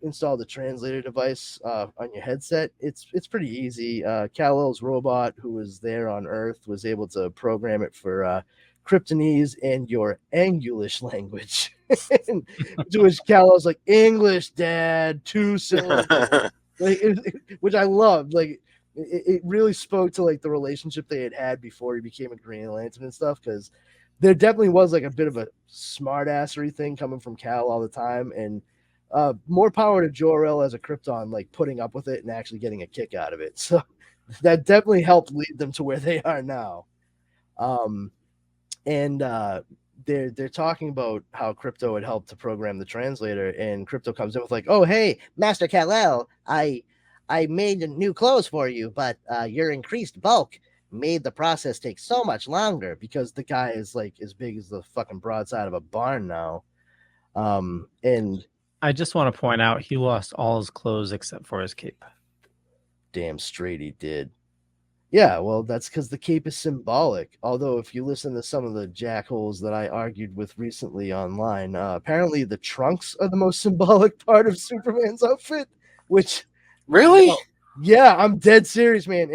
installed the translator device on your headset. It's pretty easy. Kal-El's robot, who was there on Earth, was able to program it for Kryptonese and your Angulish language. To which Kal-El's like, English, Dad, 2 syllables. Which I loved. Like, it really spoke to like the relationship they had before he became a Green Lantern and stuff, because there definitely was like a bit of a smartassery thing coming from Kal all the time, and more power to Jor-El as a Krypton, like putting up with it and actually getting a kick out of it. So that definitely helped lead them to where they are now. And they're talking about how Krypto had helped to program the translator, and Krypto comes in with like, oh hey, Master Kal-El, I made new clothes for you, but your increased bulk made the process take so much longer, because the guy is like as big as the fucking broadside of a barn now. And I just want to point out he lost all his clothes except for his cape. Damn straight he did. Yeah, well, that's because the cape is symbolic. Although, if you listen to some of the jackholes that I argued with recently online, apparently the trunks are the most symbolic part of Superman's outfit. Which, really? Yeah, I'm dead serious, man.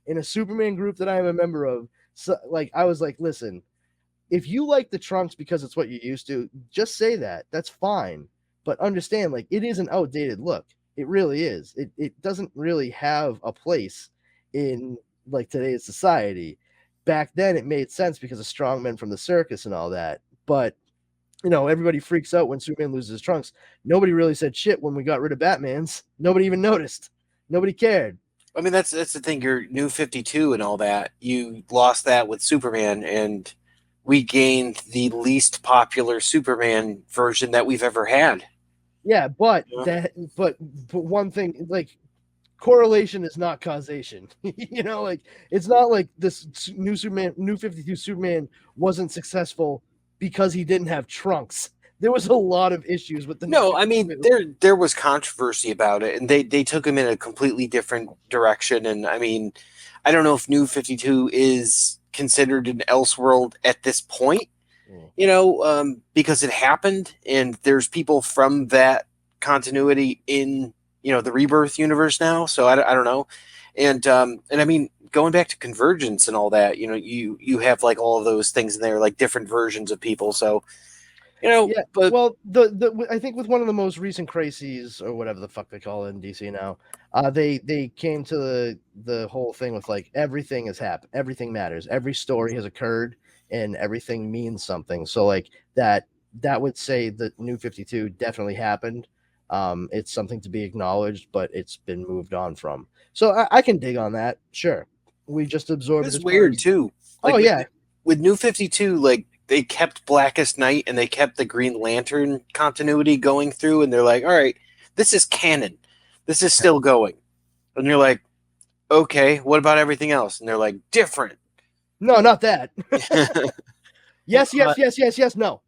In a Superman group that I am a member of, so, like, I was like, listen, if you like the trunks because it's what you're used to, just say that. That's fine. But understand, like, it is an outdated look. It really is. It doesn't really have a place in like today's society. Back then it made sense because of strongmen from the circus and all that, but everybody freaks out when Superman loses his trunks. Nobody really said shit when we got rid of Batman's. Nobody even noticed. Nobody cared. I mean, that's the thing. Your New 52 and all that, you lost that with Superman, and we gained the least popular Superman version that we've ever had. Yeah, but but one thing, like, correlation is not causation. Like, it's not like this new 52 Superman wasn't successful because he didn't have trunks. There was a lot of issues with the No, I mean, there was controversy about it, and they took him in a completely different direction. And I mean, I don't know if New 52 is considered an Elseworld at this point, because it happened, and there's people from that continuity in the Rebirth universe now. So I don't know. And I mean, going back to Convergence and all that, you have like all of those things in there, like different versions of people. So, yeah, but well, the I think with one of the most recent crises, or whatever the fuck they call it in DC now, they came to the whole thing with like, everything has happened, everything matters, every story has occurred, and everything means something. So like that that would say that New 52 definitely happened. It's something to be acknowledged, but it's been moved on from. So I can dig on that. Sure. We just absorb it. It's as weird too. Like, oh yeah. With New 52, like they kept Blackest Night and they kept the Green Lantern continuity going through, and they're like, all right, this is canon. This is still going. And you're like, okay, what about everything else? And they're like, different. No, not that. Yes, no.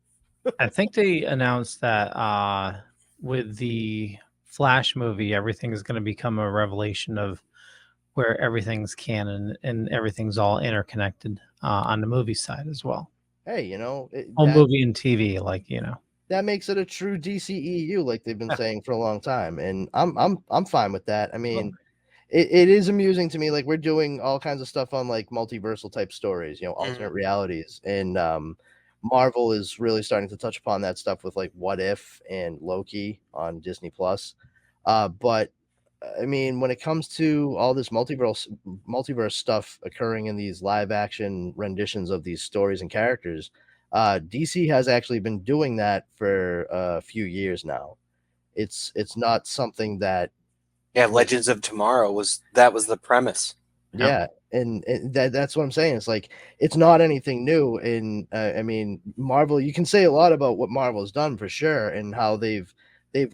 I think they announced that with the Flash movie, everything is going to become a revelation of where everything's canon and everything's all interconnected on the movie side as well. Hey, movie and TV, like, that makes it a true DCEU, like they've been saying for a long time, and I'm fine with that. I mean, it is amusing to me. Like, we're doing all kinds of stuff on like multiversal type stories, alternate realities, and Marvel is really starting to touch upon that stuff with like What If and Loki on Disney Plus. But I mean, when it comes to all this multiverse stuff occurring in these live action renditions of these stories and characters, DC has actually been doing that for a few years now. It's not something that Legends of Tomorrow was the premise. Yeah, and that's what I'm saying. It's like, it's not anything new. And I mean, Marvel, you can say a lot about what Marvel's done for sure, and how they've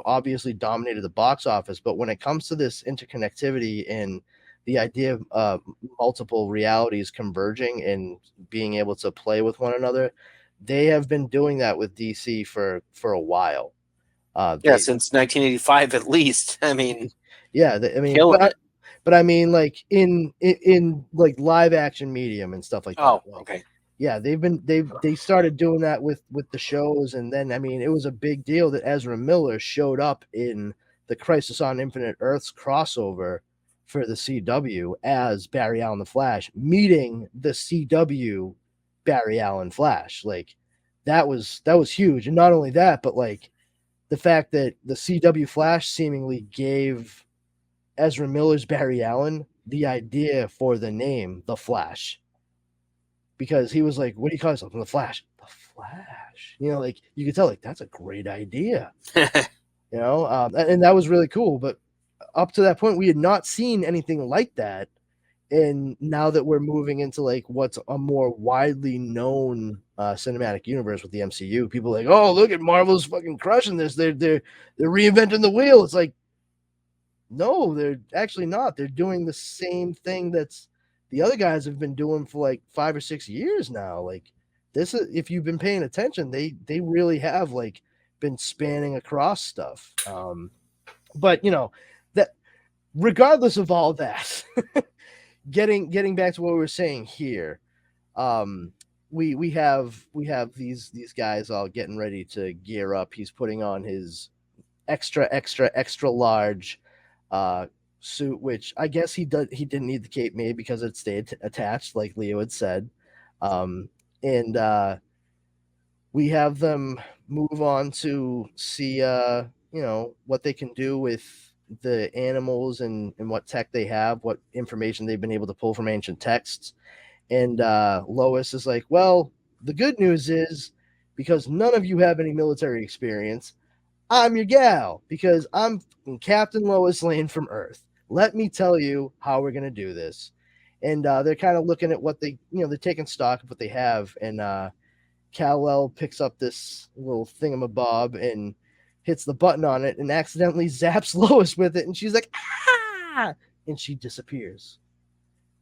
obviously dominated the box office. But when it comes to this interconnectivity and the idea of multiple realities converging and being able to play with one another, they have been doing that with DC for a while. Since 1985 at least. I mean, but I mean, like in like live action medium and stuff like that. Oh, okay. Yeah, they started doing that with the shows, and then I mean, it was a big deal that Ezra Miller showed up in the Crisis on Infinite Earths crossover for the CW as Barry Allen the Flash, meeting the CW Barry Allen Flash. Like, that was huge. And not only that, but like the fact that the CW Flash seemingly gave Ezra Miller's Barry Allen the idea for the name The Flash, because he was like, what do you call yourself? The Flash. The Flash. Like, you could tell, like, that's a great idea. And that was really cool. But up to that point, we had not seen anything like that. And now that we're moving into like what's a more widely known cinematic universe with the MCU, people are like, oh, look at Marvel's fucking crushing this. They're reinventing the wheel. It's like, no, they're actually not. They're doing the same thing that's the other guys have been doing for like 5 or 6 years now. Like, this is, if you've been paying attention, they really have like been spanning across stuff. But that regardless of all that, getting back to what we were saying here, we have these guys all getting ready to gear up. He's putting on his extra large suit, which I guess he didn't need the cape made because it stayed attached, like Leo had said. And we have them move on to see what they can do with the animals and what tech they have, what information they've been able to pull from ancient texts. And Lois is like, well, the good news is, because none of you have any military experience, I'm your gal, because I'm Captain Lois Lane from Earth. Let me tell you how we're going to do this. And they're kind of looking at what they're taking stock of what they have. And Kal-El picks up this little thingamabob and hits the button on it and accidentally zaps Lois with it. And she's like, ah! And she disappears.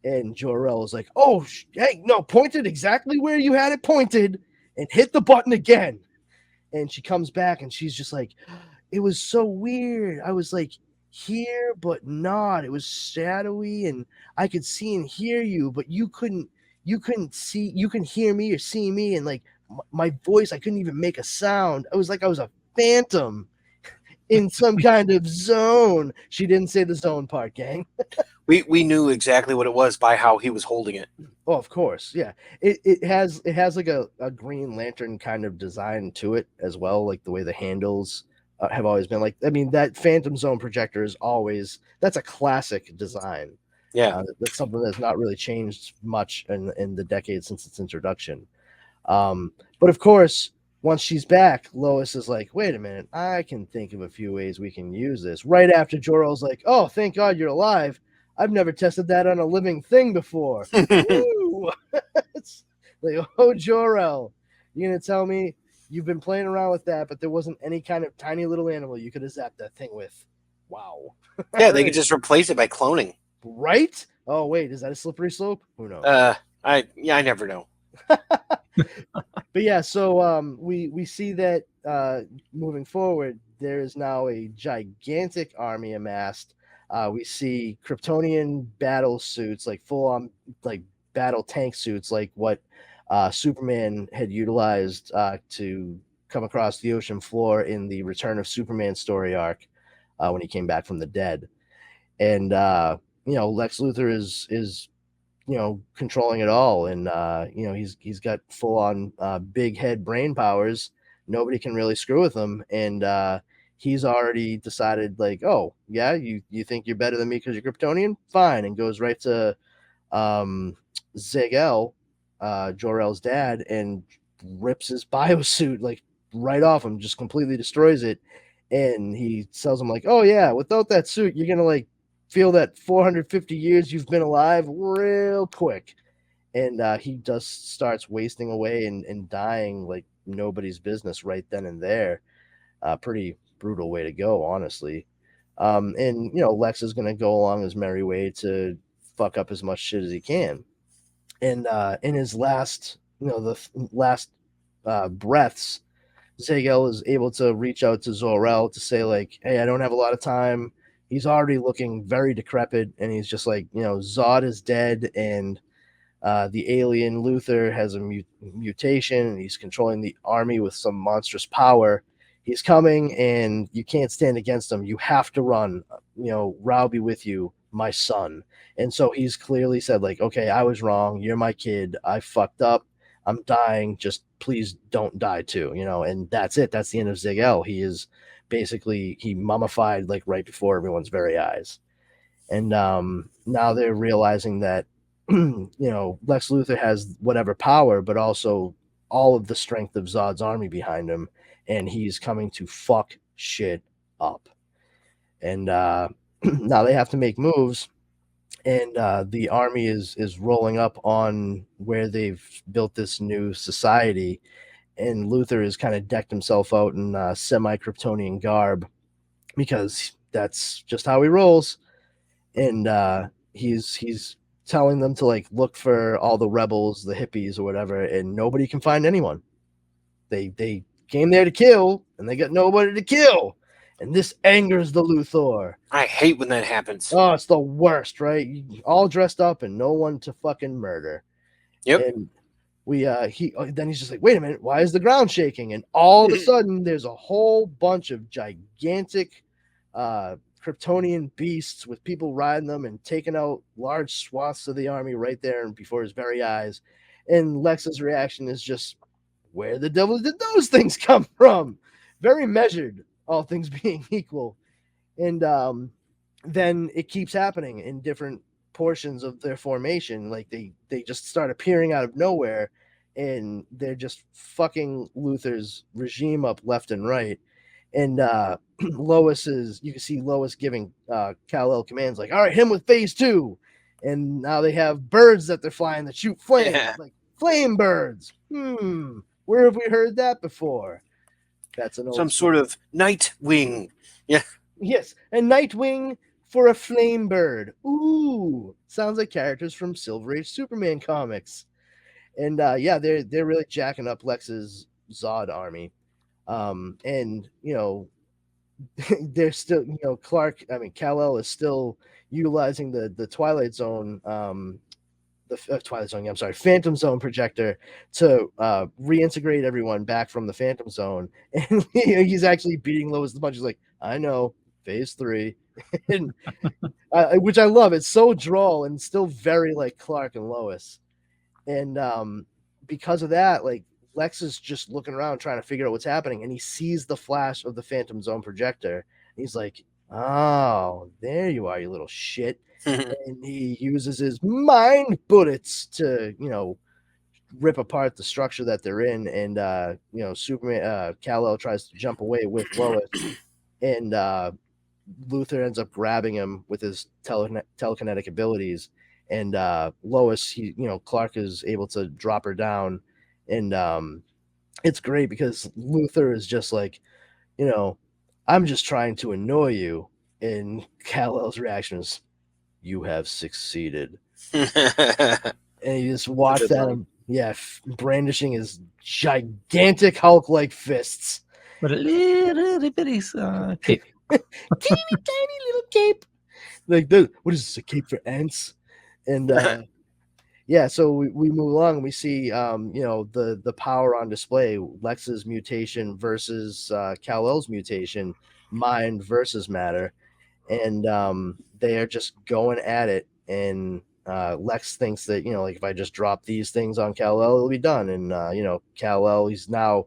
And Jor-El is like, oh, hey, no, point it exactly where you had it pointed and hit the button again. And she comes back and she's just like, it was so weird. I was like here, but not. It was shadowy and I could see and hear you, but you couldn't see, you can hear me or see me. And like my voice, I couldn't even make a sound. I was like, I was a phantom in some kind of zone. She didn't say the zone part, gang. We knew exactly what it was by how he was holding it. Oh, of course, yeah. It has like a Green Lantern kind of design to it as well, like the way the handles have always been. Like, I mean, that Phantom Zone projector is that's a classic design. Yeah, that's something that's not really changed much in the decades since its introduction. But of course, once she's back, Lois is like, wait a minute, I can think of a few ways we can use this. Right after Jor-El's like, oh, thank God you're alive. I've never tested that on a living thing before. Woo! It's like, oh, Jor-El, you're going to tell me you've been playing around with that, but there wasn't any kind of tiny little animal you could have zapped that thing with. Wow. Yeah, they could just replace it by cloning. Right? Oh, wait, is that a slippery slope? Who knows? I never know. But yeah, so we see that moving forward, there is now a gigantic army amassed. We see Kryptonian battle suits, like full on like battle tank suits, like what Superman had utilized to come across the ocean floor in the Return of Superman story arc when he came back from the dead. And Lex Luthor is controlling it all, and he's got full on big head brain powers. Nobody can really screw with him, and he's already decided, like, oh yeah, you think you're better than me because you're Kryptonian, fine, and goes right to Zig-El, Jor-El's dad, and rips his biosuit like right off him, just completely destroys it. And he tells him, like, oh yeah, without that suit, you're gonna like feel that 450 years you've been alive real quick. And he just starts wasting away and dying like nobody's business right then and there. Pretty brutal way to go, honestly. And Lex is gonna go along his merry way to fuck up as much shit as he can. And in his last breaths, Zig-El is able to reach out to Zor-El to say, like, hey, I don't have a lot of time. He's already looking very decrepit, and he's just like, Zod is dead, and the alien Luthor has a mutation, and he's controlling the army with some monstrous power. He's coming, and you can't stand against him. You have to run. Ra be with you, my son. And so he's clearly said, like, okay, I was wrong. You're my kid. I fucked up. I'm dying. Just please don't die too, and that's it. That's the end of Zig-El. He is basically, he mummified like right before everyone's very eyes. And now they're realizing that, Lex Luthor has whatever power, but also all of the strength of Zod's army behind him, and he's coming to fuck shit up. And now they have to make moves. And the army is rolling up on where they've built this new society, and Luthor has kind of decked himself out in semi-Kryptonian garb because that's just how he rolls. And he's telling them to like look for all the rebels, the hippies or whatever, and nobody can find anyone. They came there to kill, and they got nobody to kill. And this angers the Luthor. I hate when that happens. Oh, it's the worst, right? All dressed up and no one to fucking murder. Yep. And then he's just like, wait a minute, why is the ground shaking? And all of a sudden, there's a whole bunch of gigantic Kryptonian beasts with people riding them and taking out large swaths of the army right there and before his very eyes. And Lex's reaction is just, where the devil did those things come from? Very measured, all things being equal. And then it keeps happening in different portions of their formation. Like they just start appearing out of nowhere, and they're just fucking Luthor's regime up left and right. And you can see Lois giving Kal-El commands like, all right, him with phase 2. And now they have birds that they're flying that shoot flames, like flame birds. Where have we heard that before? That's some sort of Nightwing. Yeah. Yes, a Nightwing for a flame bird. Ooh, sounds like characters from Silver Age Superman comics. And they're really jacking up Lex's Zod army. And they're still, Kal-El is still utilizing the Twilight Zone, Phantom Zone projector to reintegrate everyone back from the Phantom Zone. And he's actually beating Lois the punch. He's like, I know, phase 3. And which I love. It's so droll and still very like Clark and Lois. And because of that, like, Lex is just looking around trying to figure out what's happening, and he sees the flash of the Phantom Zone projector. He's like, oh, there you are, you little shit. And he uses his mind bullets to, rip apart the structure that they're in, and you know, Superman Kal-El tries to jump away with Lois, and Luthor ends up grabbing him with his telekinetic abilities, and Lois, Clark is able to drop her down, and it's great because Luthor is just like, I'm just trying to annoy you, and Kal-El's reaction is, you have succeeded. And he just walks at him, brandishing his gigantic Hulk-like fists. But a little bitty cape. Teeny tiny little cape. Like, what is this, a cape for ants? And so we move along and we see the power on display, Lex's mutation versus Kal-El's mutation, mind versus matter. And they are just going at it, and Lex thinks that, like, if I just drop these things on Kal-El, it'll be done. And Kal-El, he's now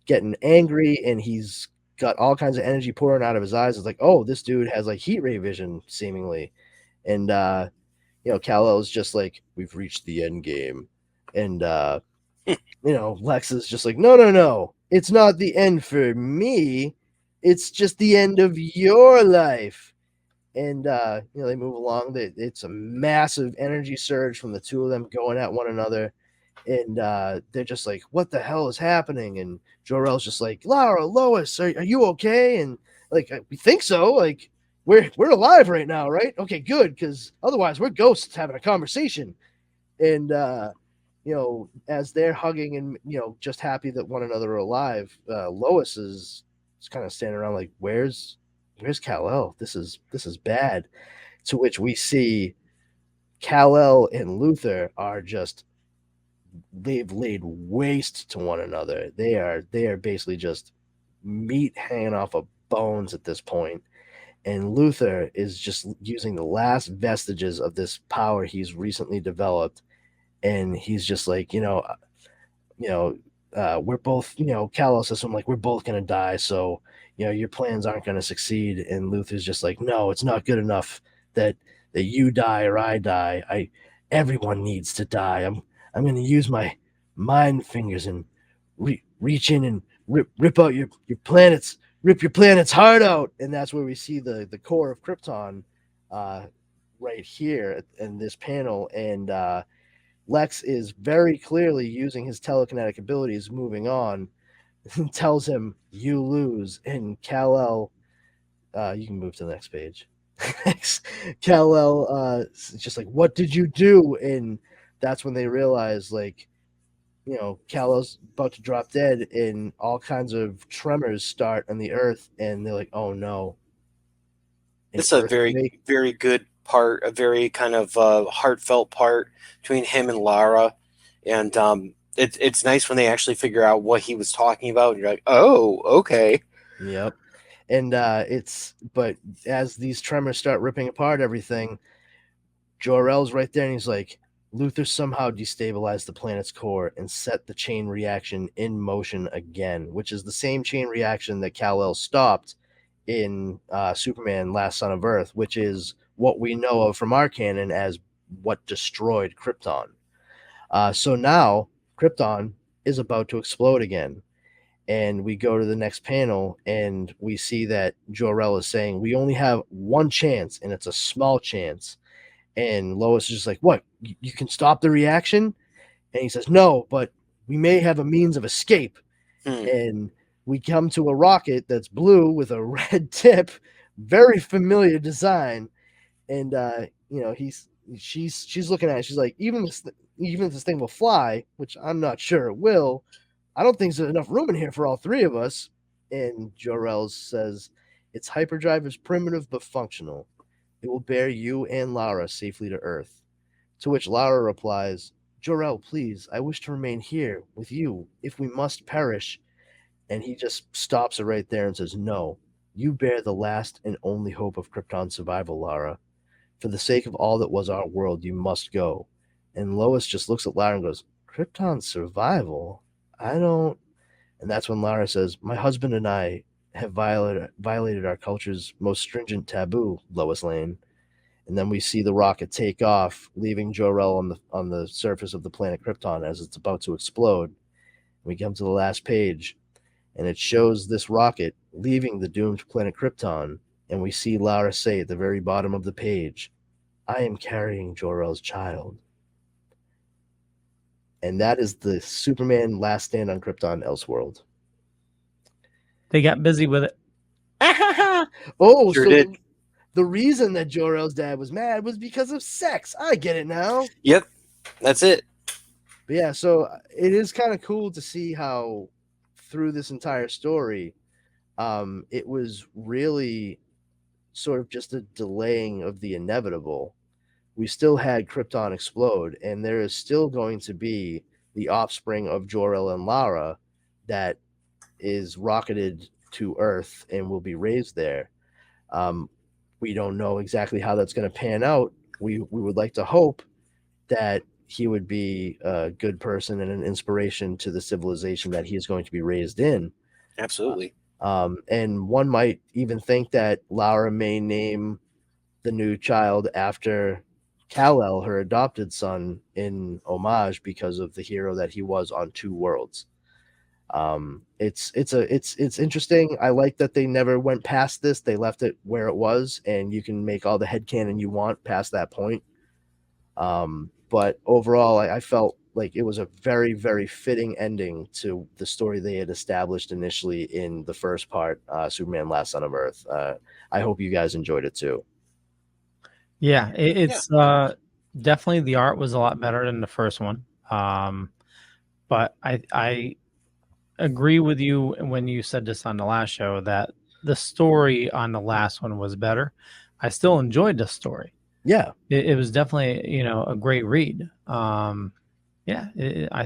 getting angry, and he's got all kinds of energy pouring out of his eyes. It's like, oh, this dude has like heat ray vision seemingly. And Kal-El is just like, we've reached the end game. And Lex is just like, no, it's not the end for me, it's just the end of your life. And they move along. It's a massive energy surge from the two of them going at one another, and they're just like, what the hell is happening? And Jor-El's just like, Lara, Lois, are you okay? And like, we think so, like, we're alive right now, right? Okay, good, because otherwise we're ghosts having a conversation. And as they're hugging and just happy that one another are alive, Lois is kind of standing around like, where's Kal-El? This is bad. To which we see Kal-El and Luthor are just, they've laid waste to one another. They are basically just meat hanging off of bones at this point. And Luthor is just using the last vestiges of this power he's recently developed, and he's just like, we're both, Kal-El says something like, we're both gonna die, so your plans aren't going to succeed. And Luthor's just like, no, it's not good enough that you die or I die. Everyone needs to die. I'm going to use my mind fingers and reach in and rip out your planet's heart out. And that's where we see the core of Krypton right here in this panel. And Lex is very clearly using his telekinetic abilities, moving on, tells him, you lose. And Kal-El, you can move to the next page. Kal-El is just like, what did you do? And that's when they realize, like, Kal-El's about to drop dead, and all kinds of tremors start on the earth, and they're like, oh no. It's a very, very good part, a very kind of heartfelt part between him and Lara. And it's nice when they actually figure out what he was talking about. And you're like, oh, okay. Yep. And but as these tremors start ripping apart everything, Jor-El's right there, and he's like, Luthor somehow destabilized the planet's core and set the chain reaction in motion again, which is the same chain reaction that Kal-El stopped in Superman Last Son of Earth, which is what we know of from our canon as what destroyed Krypton. So now Krypton is about to explode again. And we go to the next panel, and we see that Jor-El is saying, we only have one chance, and it's a small chance. And Lois is just like, what? You can stop the reaction? And he says, no, but we may have a means of escape. And we come to a rocket that's blue with a red tip, very familiar design. And she's looking at it. She's like, even if this thing will fly, which I'm not sure it will, I don't think there's enough room in here for all three of us. And Jor-El says, its hyperdrive is primitive but functional. It will bear you and Lara safely to Earth. To which Lara replies, Jor-El, please, I wish to remain here with you if we must perish. And he just stops her right there and says, no, you bear the last and only hope of Krypton's survival, Lara. For the sake of all that was our world, you must go. And Lois just looks at Lara and goes, Krypton's survival? I don't. And that's when Lara says, my husband and I have violated our culture's most stringent taboo, Lois Lane. And then we see the rocket take off, leaving Jor-El on the surface of the planet Krypton as it's about to explode. We come to the last page, and it shows this rocket leaving the doomed planet Krypton, and we see Lara say at the very bottom of the page, "I am carrying Jor-El's child." And that is the Superman Last Stand on Krypton Elseworld. They got busy with it. Oh, Sure so did. the reason that Jor-El's dad was mad was because of sex. I get it now. Yep, that's it. But yeah, so it is kind of cool to see how through this entire story, it was really sort of just a delaying of the inevitable. We still had Krypton explode, and there is still going to be the offspring of Jor-El and Lara that is rocketed to Earth and will be raised there. We don't know exactly how that's going to pan out. We would like to hope that he would be a good person and an inspiration to the civilization that he is going to be raised in. Absolutely. And one might even think that Lara may name the new child after Kal-El, her adopted son, in homage because of the hero that he was on Two Worlds. It's interesting. I like that they never went past this. They left it where it was, and you can make all the headcanon you want past that point. But overall, I felt like it was a very, very fitting ending to the story they had established initially in the first part, Superman Last Son of Earth. I hope you guys enjoyed it too. Yeah, it's definitely the art was a lot better than the first one. But I agree with you when you said this on the last show that the story on the last one was better. I still enjoyed the story. Yeah, it was definitely a great read. I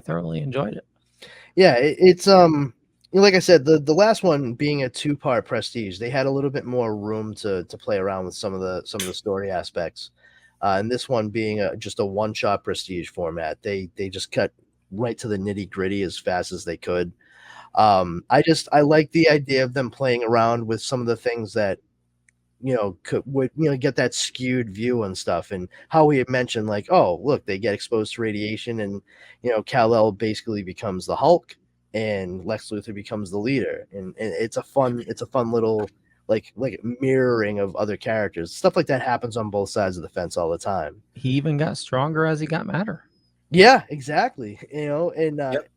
thoroughly enjoyed it. Yeah, it's like I said, the last one being a 2-part Prestige, they had a little bit more room to play around with some of the story aspects. And this one being just a one-shot Prestige format, they just cut right to the nitty-gritty as fast as they could. I like the idea of them playing around with some of the things that would get that skewed view and stuff, and how we had mentioned, like, oh look, they get exposed to radiation, and Kal-El basically becomes the Hulk, and Lex Luthor becomes the leader, and it's a fun little like mirroring of other characters. Stuff like that happens on both sides of the fence all the time. He even got stronger as he got madder. Yeah, exactly. And Yep.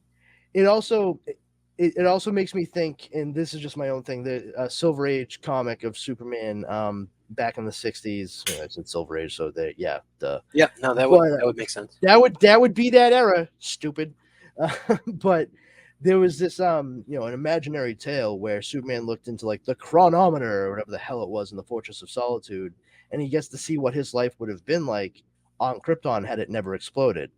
It also makes me think, and this is just my own thing, the Silver Age comic of Superman back in the 60s. I said Silver Age, so that that would make sense. That would be that era, stupid. But there was this an imaginary tale where Superman looked into like the chronometer or whatever the hell it was in the Fortress of Solitude, and he gets to see what his life would have been like on Krypton had it never exploded.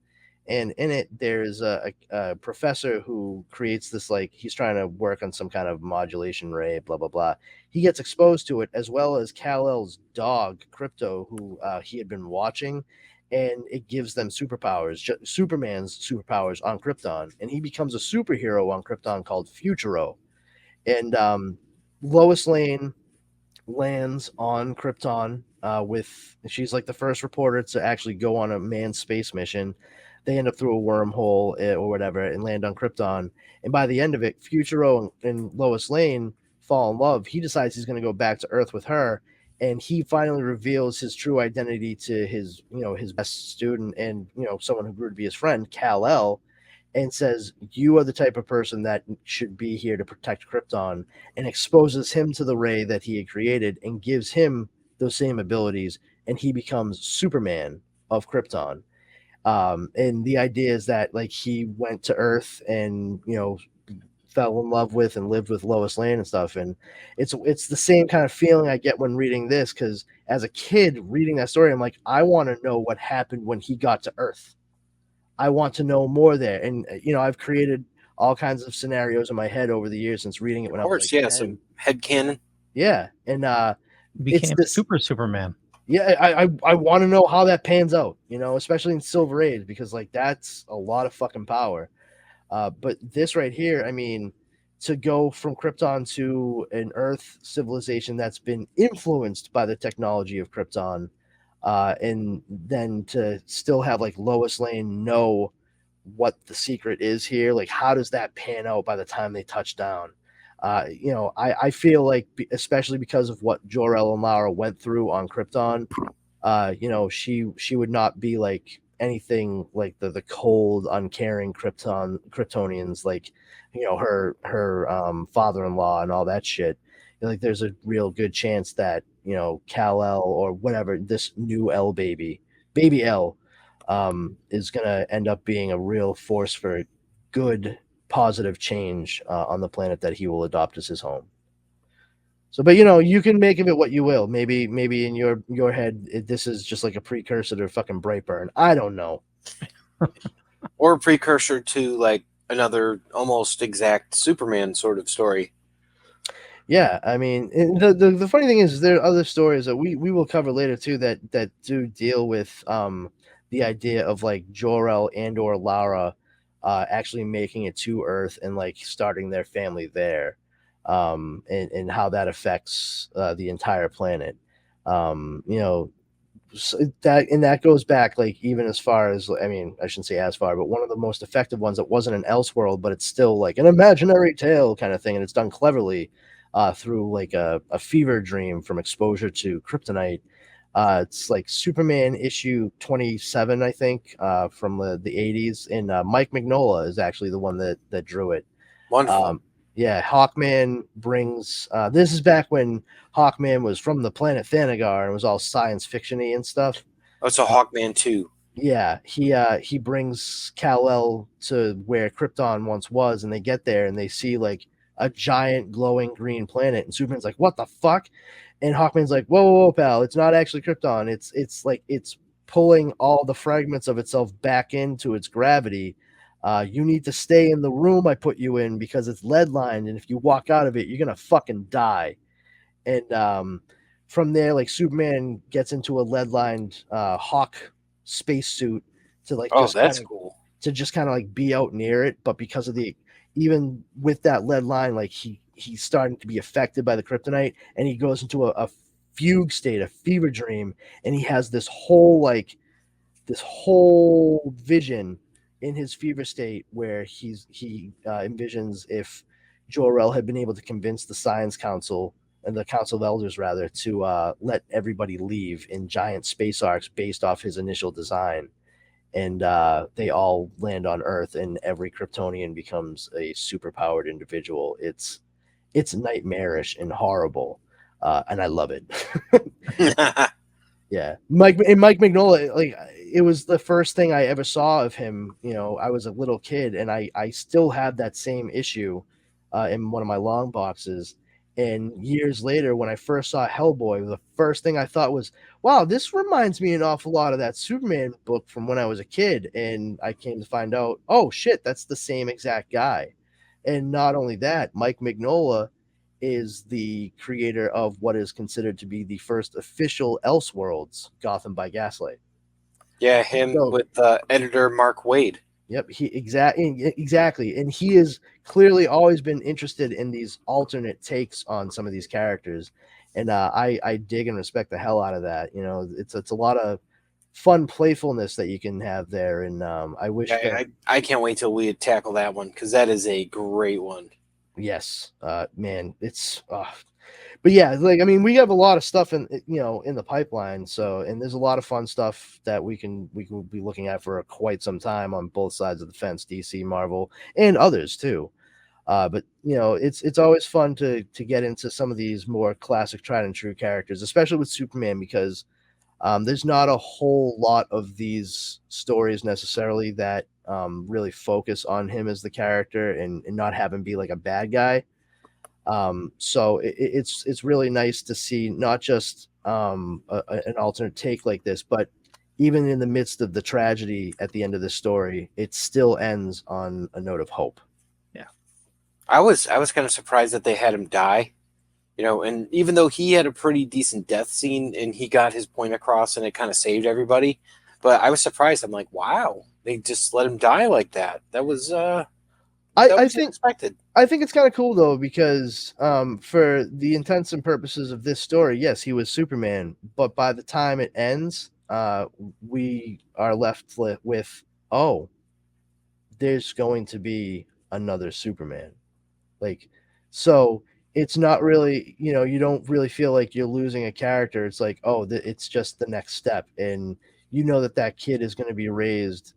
And in it, there's a professor who creates this, like, he's trying to work on some kind of modulation ray, blah, blah, blah. He gets exposed to it, as well as Kal-El's dog, Crypto, who he had been watching, and it gives them superpowers, Superman's superpowers on Krypton. And he becomes a superhero on Krypton called Futuro. And Lois Lane lands on Krypton she's like the first reporter to actually go on a manned space mission. They end up through a wormhole or whatever and land on Krypton. And by the end of it, Futuro and Lois Lane fall in love. He decides he's going to go back to Earth with her, and he finally reveals his true identity to his best student and someone who grew to be his friend, Kal-El, and says, "You are the type of person that should be here to protect Krypton," and exposes him to the ray that he had created and gives him those same abilities, and he becomes Superman of Krypton. And the idea is that, like, he went to Earth and fell in love with and lived with Lois Lane and stuff, and it's the same kind of feeling I get when reading this, because as a kid reading that story, I'm like, I want to know what happened when he got to Earth. I want to know more there, and I've created all kinds of scenarios in my head over the years since reading it when I was like 10. Some headcanon. Yeah, and Became Superman. Yeah, I want to know how that pans out, especially in Silver Age, because like that's a lot of fucking power. But this right here, I mean, to go from Krypton to an Earth civilization that's been influenced by the technology of Krypton, and then to still have like Lois Lane know what the secret is here. Like, how does that pan out by the time they touch down? I feel like, especially because of what Jor-El and Lara went through on Krypton, she would not be like anything like the cold, uncaring Kryptonians, like her father-in-law and all that shit. Like, there's a real good chance that Kal-El or whatever, this new L baby L, is gonna end up being a real force for good, positive change on the planet that he will adopt as his home. So, but you can make of it what you will. Maybe in your head, this is just like a precursor to fucking Brightburn. I don't know. Or a precursor to like another almost exact Superman sort of story. Yeah, I mean, the funny thing is there are other stories that we will cover later too that do deal with the idea of like Jor-El and or Lara actually making it to Earth and like starting their family there, and how that affects the entire planet. So that goes back like even as far as, I mean, I shouldn't say as far, but one of the most effective ones that wasn't an Elseworld, but it's still like an imaginary tale kind of thing, and it's done cleverly through like a fever dream from exposure to kryptonite. It's like Superman issue 27, I think, from the 80s, and Mike Mignola is actually the one that drew it. Wonderful. Yeah, Hawkman brings. This is back when Hawkman was from the planet Thanagar and was all science fiction-y and stuff. Oh, it's a Hawkman 2. Yeah, he brings Kal-El to where Krypton once was, and they get there and they see like a giant glowing green planet, and Superman's like, "What the fuck?" And Hawkman's like, "Whoa, pal! It's not actually Krypton. It's like it's pulling all the fragments of itself back into its gravity. You need to stay in the room I put you in because it's lead lined, and if you walk out of it, you're gonna fucking die." And from there, like Superman gets into a lead lined Hawk spacesuit to like that's cool. To just kind of like be out near it, but because of even with that lead line, like he's starting to be affected by the kryptonite, and he goes into a fugue state, a fever dream, and he has this whole vision in his fever state where he envisions if Jor-El had been able to convince the Science Council and the Council of Elders rather to let everybody leave in giant space arcs based off his initial design, and they all land on Earth, and every Kryptonian becomes a superpowered individual. It's nightmarish and horrible, and I love it. Yeah, Mike Mignola, like, it was the first thing I ever saw of him. I was a little kid, and I still have that same issue in one of my long boxes. And years later, when I first saw Hellboy, the first thing I thought was, wow, this reminds me an awful lot of that Superman book from when I was a kid. And I came to find out, oh shit, that's the same exact guy. And not only that, Mike Mignola is the creator of what is considered to be the first official Elseworlds, Gotham by Gaslight. Yeah, him with editor Mark Waid. Yep, exactly, and he has clearly always been interested in these alternate takes on some of these characters, and I dig and respect the hell out of that. It's a lot of fun playfulness that you can have there, and I wish. Yeah, I can't wait till we tackle that one because that is a great one. Yes, man, it's. But yeah, like, I mean, we have a lot of stuff in the pipeline. So, and there's a lot of fun stuff that we can be looking at for quite some time on both sides of the fence, DC, Marvel, and others too. But it's always fun to get into some of these more classic, tried and true characters, especially with Superman, because there's not a whole lot of these stories necessarily that really focus on him as the character and not have him be like a bad guy. So it's really nice to see not just an alternate take like this, but even in the midst of the tragedy at the end of the story, it still ends on a note of hope. Yeah, I was kind of surprised that they had him die, and even though he had a pretty decent death scene and he got his point across and it kind of saved everybody, but I was surprised. I'm like, wow, they just let him die like that. That was I think expected. I think it's kind of cool though, because for the intents and purposes of this story, yes, he was Superman, but by the time it ends, we are left with, oh, there's going to be another Superman. Like, so it's not really, you don't really feel like you're losing a character. It's like, oh, it's just the next step. And you know that kid is going to be raised,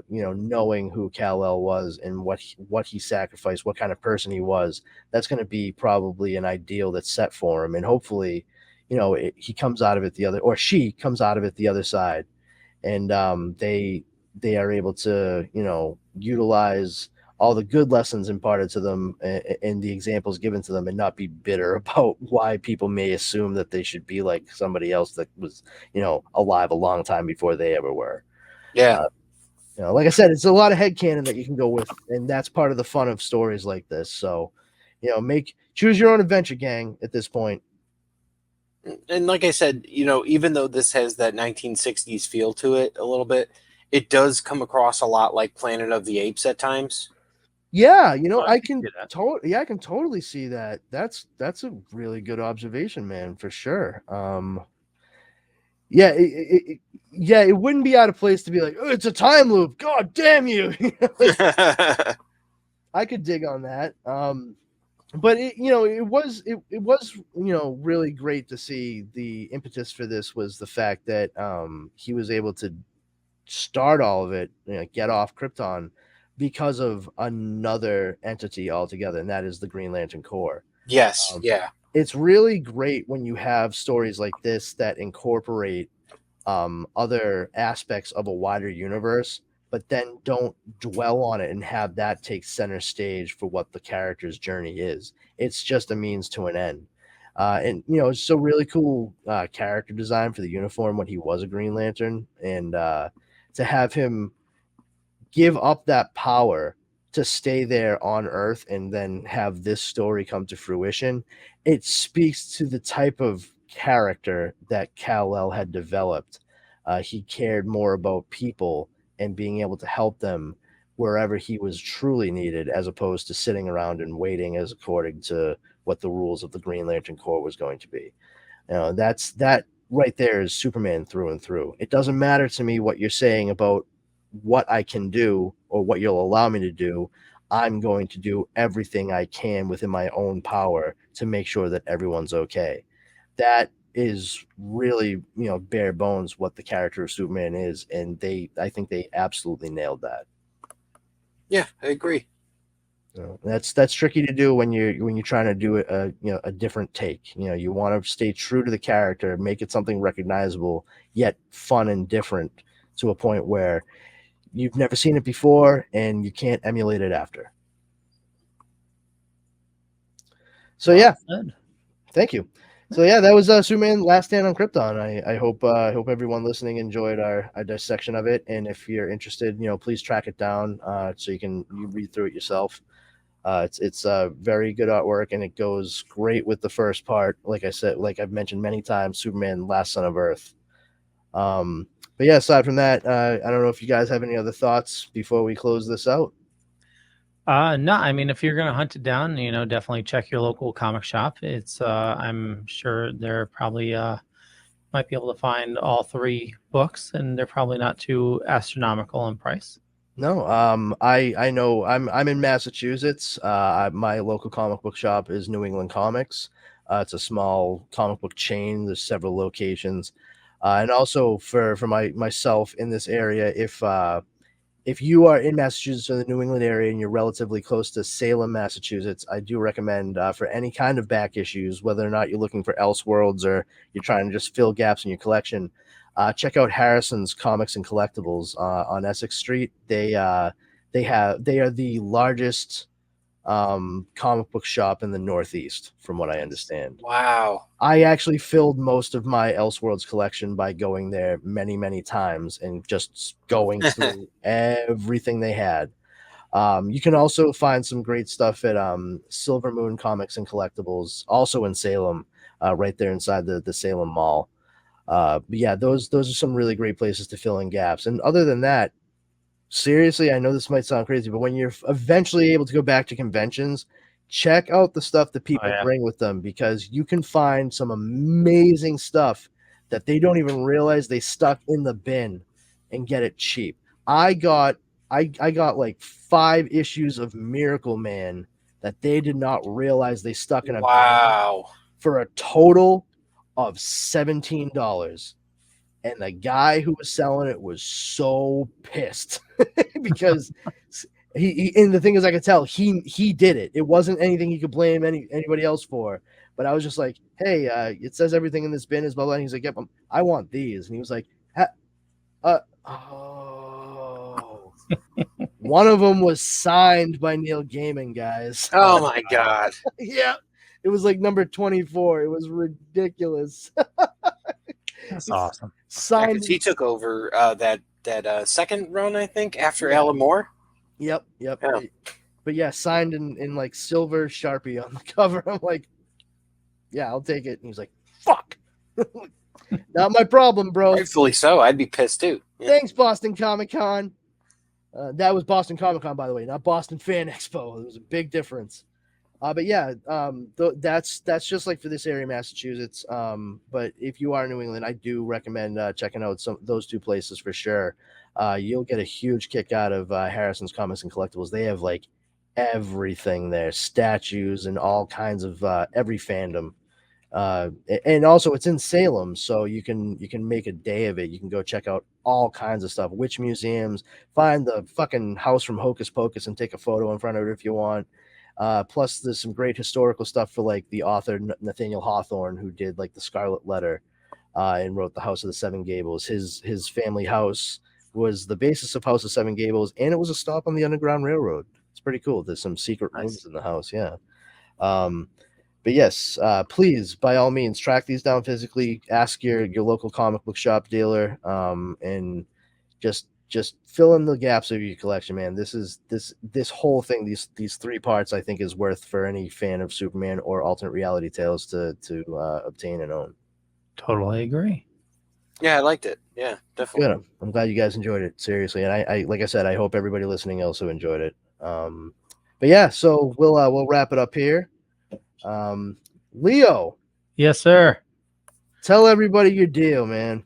knowing who Kal-El was and what he sacrificed, what kind of person he was. That's going to be probably an ideal that's set for him. And hopefully, he comes out of it or she comes out of it the other side. And they are able to, utilize all the good lessons imparted to them and the examples given to them, and not be bitter about why people may assume that they should be like somebody else that was, alive a long time before they ever were. Yeah. Like I said, it's a lot of headcanon that you can go with, and that's part of the fun of stories like this. So, choose your own adventure, gang, at this point. And like I said, even though this has that 1960s feel to it a little bit, it does come across a lot like Planet of the Apes at times. Yeah, I can totally see that. That's a really good observation, man, for sure. It wouldn't be out of place to be like, oh, it's a time loop. God damn you! I could dig on that. But it was really great to see. The impetus for this was the fact that he was able to start all of it, get off Krypton, because of another entity altogether, and that is the Green Lantern Corps. Yes, yeah. It's really great when you have stories like this that incorporate other aspects of a wider universe, but then don't dwell on it and have that take center stage for what the character's journey is. It's just a means to an end. And it's so really cool character design for the uniform when he was a Green Lantern, and to have him give up that power to stay there on Earth and then have this story come to fruition. It speaks to the type of character that Kal-El had developed. He cared more about people and being able to help them wherever he was truly needed, as opposed to sitting around and waiting as according to what the rules of the Green Lantern Corps was going to be. That right there is Superman through and through. It doesn't matter to me what you're saying about what I can do or what you'll allow me to do. I'm going to do everything I can within my own power to make sure that everyone's okay. That is really, bare bones what the character of Superman is, and I think they absolutely nailed that. Yeah, I agree. That's tricky to do when you're trying to do a different take. You want to stay true to the character, make it something recognizable yet fun and different, to a point where you've never seen it before and you can't emulate it after. So yeah, thank you. So yeah, that was Superman Last Stand on Krypton. I hope everyone listening enjoyed our dissection of it, and if you're interested, please track it down so you read through it yourself. It's very good artwork, and it goes great with the first part. Like I said, like I've mentioned many times, Superman Last Son of Earth. But yeah, aside from that, I don't know if you guys have any other thoughts before we close this out. No, I mean, if you're going to hunt it down, definitely check your local comic shop. It's, I'm sure they're probably might be able to find all 3 books, and they're probably not too astronomical in price. No, I know I'm in Massachusetts. My local comic book shop is New England Comics. It's a small comic book chain. There's several locations. And also for myself in this area, if you are in Massachusetts or the New England area and you're relatively close to Salem, Massachusetts, I do recommend for any kind of back issues, whether or not you're looking for Elseworlds or you're trying to just fill gaps in your collection, check out Harrison's Comics and Collectibles on Essex Street. They are the largest comic book shop in the Northeast, from what I understand. Wow. I actually filled most of my Elseworlds collection by going there many, many times and just going through everything they had. You can also find some great stuff at Silver Moon Comics and Collectibles, also in Salem, right there inside the Salem Mall. But yeah, those are some really great places to fill in gaps. And other than that, seriously, I know this might sound crazy, but when you're eventually able to go back to conventions, check out the stuff that people bring with them, because you can find some amazing stuff that they don't even realize they stuck in the bin and get it cheap. I got like 5 issues of Miracle Man that they did not realize they stuck in a bin for a total of $17. And the guy who was selling it was so pissed because he and the thing is, I could tell he did it. It wasn't anything he could blame anybody else for. But I was just like, hey, it says everything in this bin is blah blah. And he's like, yep, I want these. And he was like, oh. One of them was signed by Neil Gaiman, guys. Oh my god. Yeah. It was like number 24. It was ridiculous. That's awesome. Signed. He took over that second run, I think, after Alan Moore. Yep. Yeah. But yeah, signed in like silver Sharpie on the cover. I'm like, yeah, I'll take it. And he's like, fuck. Not my problem, bro. Rightfully so. I'd be pissed too. Yeah. Thanks, Boston Comic-Con. That was Boston Comic-Con, by the way, not Boston Fan Expo. There was a big difference. But yeah, that's just like for this area, Massachusetts. But if you are in New England, I do recommend checking out those 2 places for sure. You'll get a huge kick out of Harrison's Comics and Collectibles. They have like everything there, statues and all kinds of every fandom. And also it's in Salem, so you can make a day of it. You can go check out all kinds of stuff, witch museums, find the fucking house from Hocus Pocus and take a photo in front of it if you want. Plus there's some great historical stuff for like the author Nathaniel Hawthorne, who did like the Scarlet Letter and wrote the House of the Seven Gables. His family house was the basis of House of Seven Gables, and it was a stop on the Underground Railroad. It's pretty cool. There's some secret rooms in the house. Yeah. But yes, please, by all means, track these down physically. Ask your local comic book shop dealer, and just fill in the gaps of your collection, man. This whole thing, these 3 parts, I think, is worth for any fan of Superman or alternate reality tales to obtain and own. Totally agree. Yeah, I liked it. Yeah, definitely. Good. I'm glad you guys enjoyed it, seriously. And I like I said, I hope everybody listening also enjoyed it. But yeah, so we'll wrap it up here. Leo. Yes, sir. Tell everybody your deal, man.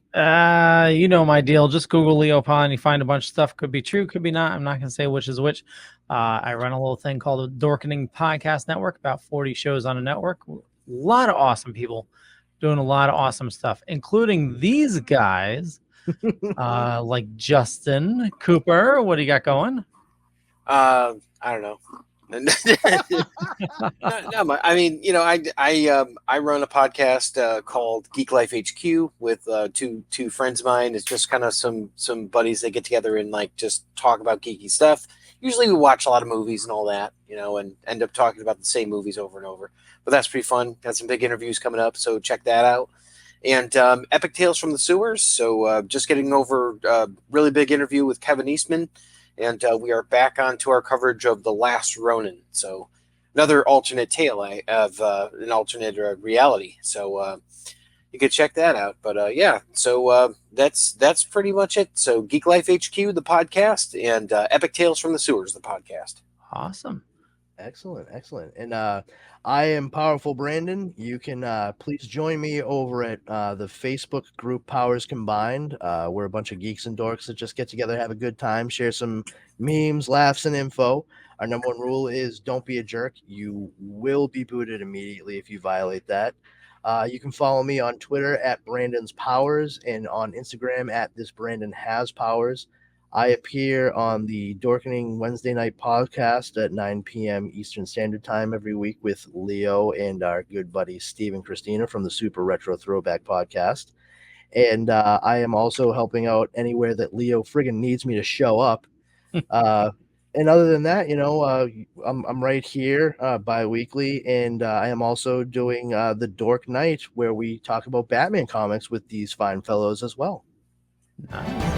You know my deal. Just Google Leo Pond. You find a bunch of stuff. Could be true, could be not. I'm not going to say which is which. I run a little thing called the Dorkening Podcast Network, about 40 shows on a network. A lot of awesome people doing a lot of awesome stuff, including these guys, like Justin Cooper. What do you got going? I don't know. No, I mean, you know, I run a podcast called Geek Life HQ with two friends of mine. It's just kind of some buddies that get together and like just talk about geeky stuff. Usually we watch a lot of movies and all that, you know, and end up talking about the same movies over and over. But that's pretty fun. Got some big interviews coming up, so check that out. And Epic Tales from the Sewers. So just getting over a really big interview with Kevin Eastman. And we are back onto our coverage of The Last Ronin. So another alternate tale of an alternate reality. So you could check that out. But yeah, so that's pretty much it. So Geek Life HQ, the podcast, and Epic Tales from the Sewers, the podcast. Awesome. Excellent. And I am Powerful Brandon. You can please join me over at the Facebook group Powers Combined. We're a bunch of geeks and dorks that just get together, have a good time, share some memes, laughs, and info. Our number 1 rule is don't be a jerk. You will be booted immediately if you violate that. You can follow me on Twitter at Brandon's Powers and on Instagram at This Brandon Has Powers. I appear on the Dorkening Wednesday night podcast at 9 p.m. Eastern Standard Time every week with Leo and our good buddy Steve and Christina from the Super Retro Throwback Podcast. And I am also helping out anywhere that Leo friggin' needs me to show up. And other than that, you know, I'm right here bi-weekly, and I am also doing the Dork Night, where we talk about Batman comics with these fine fellows as well. Nice.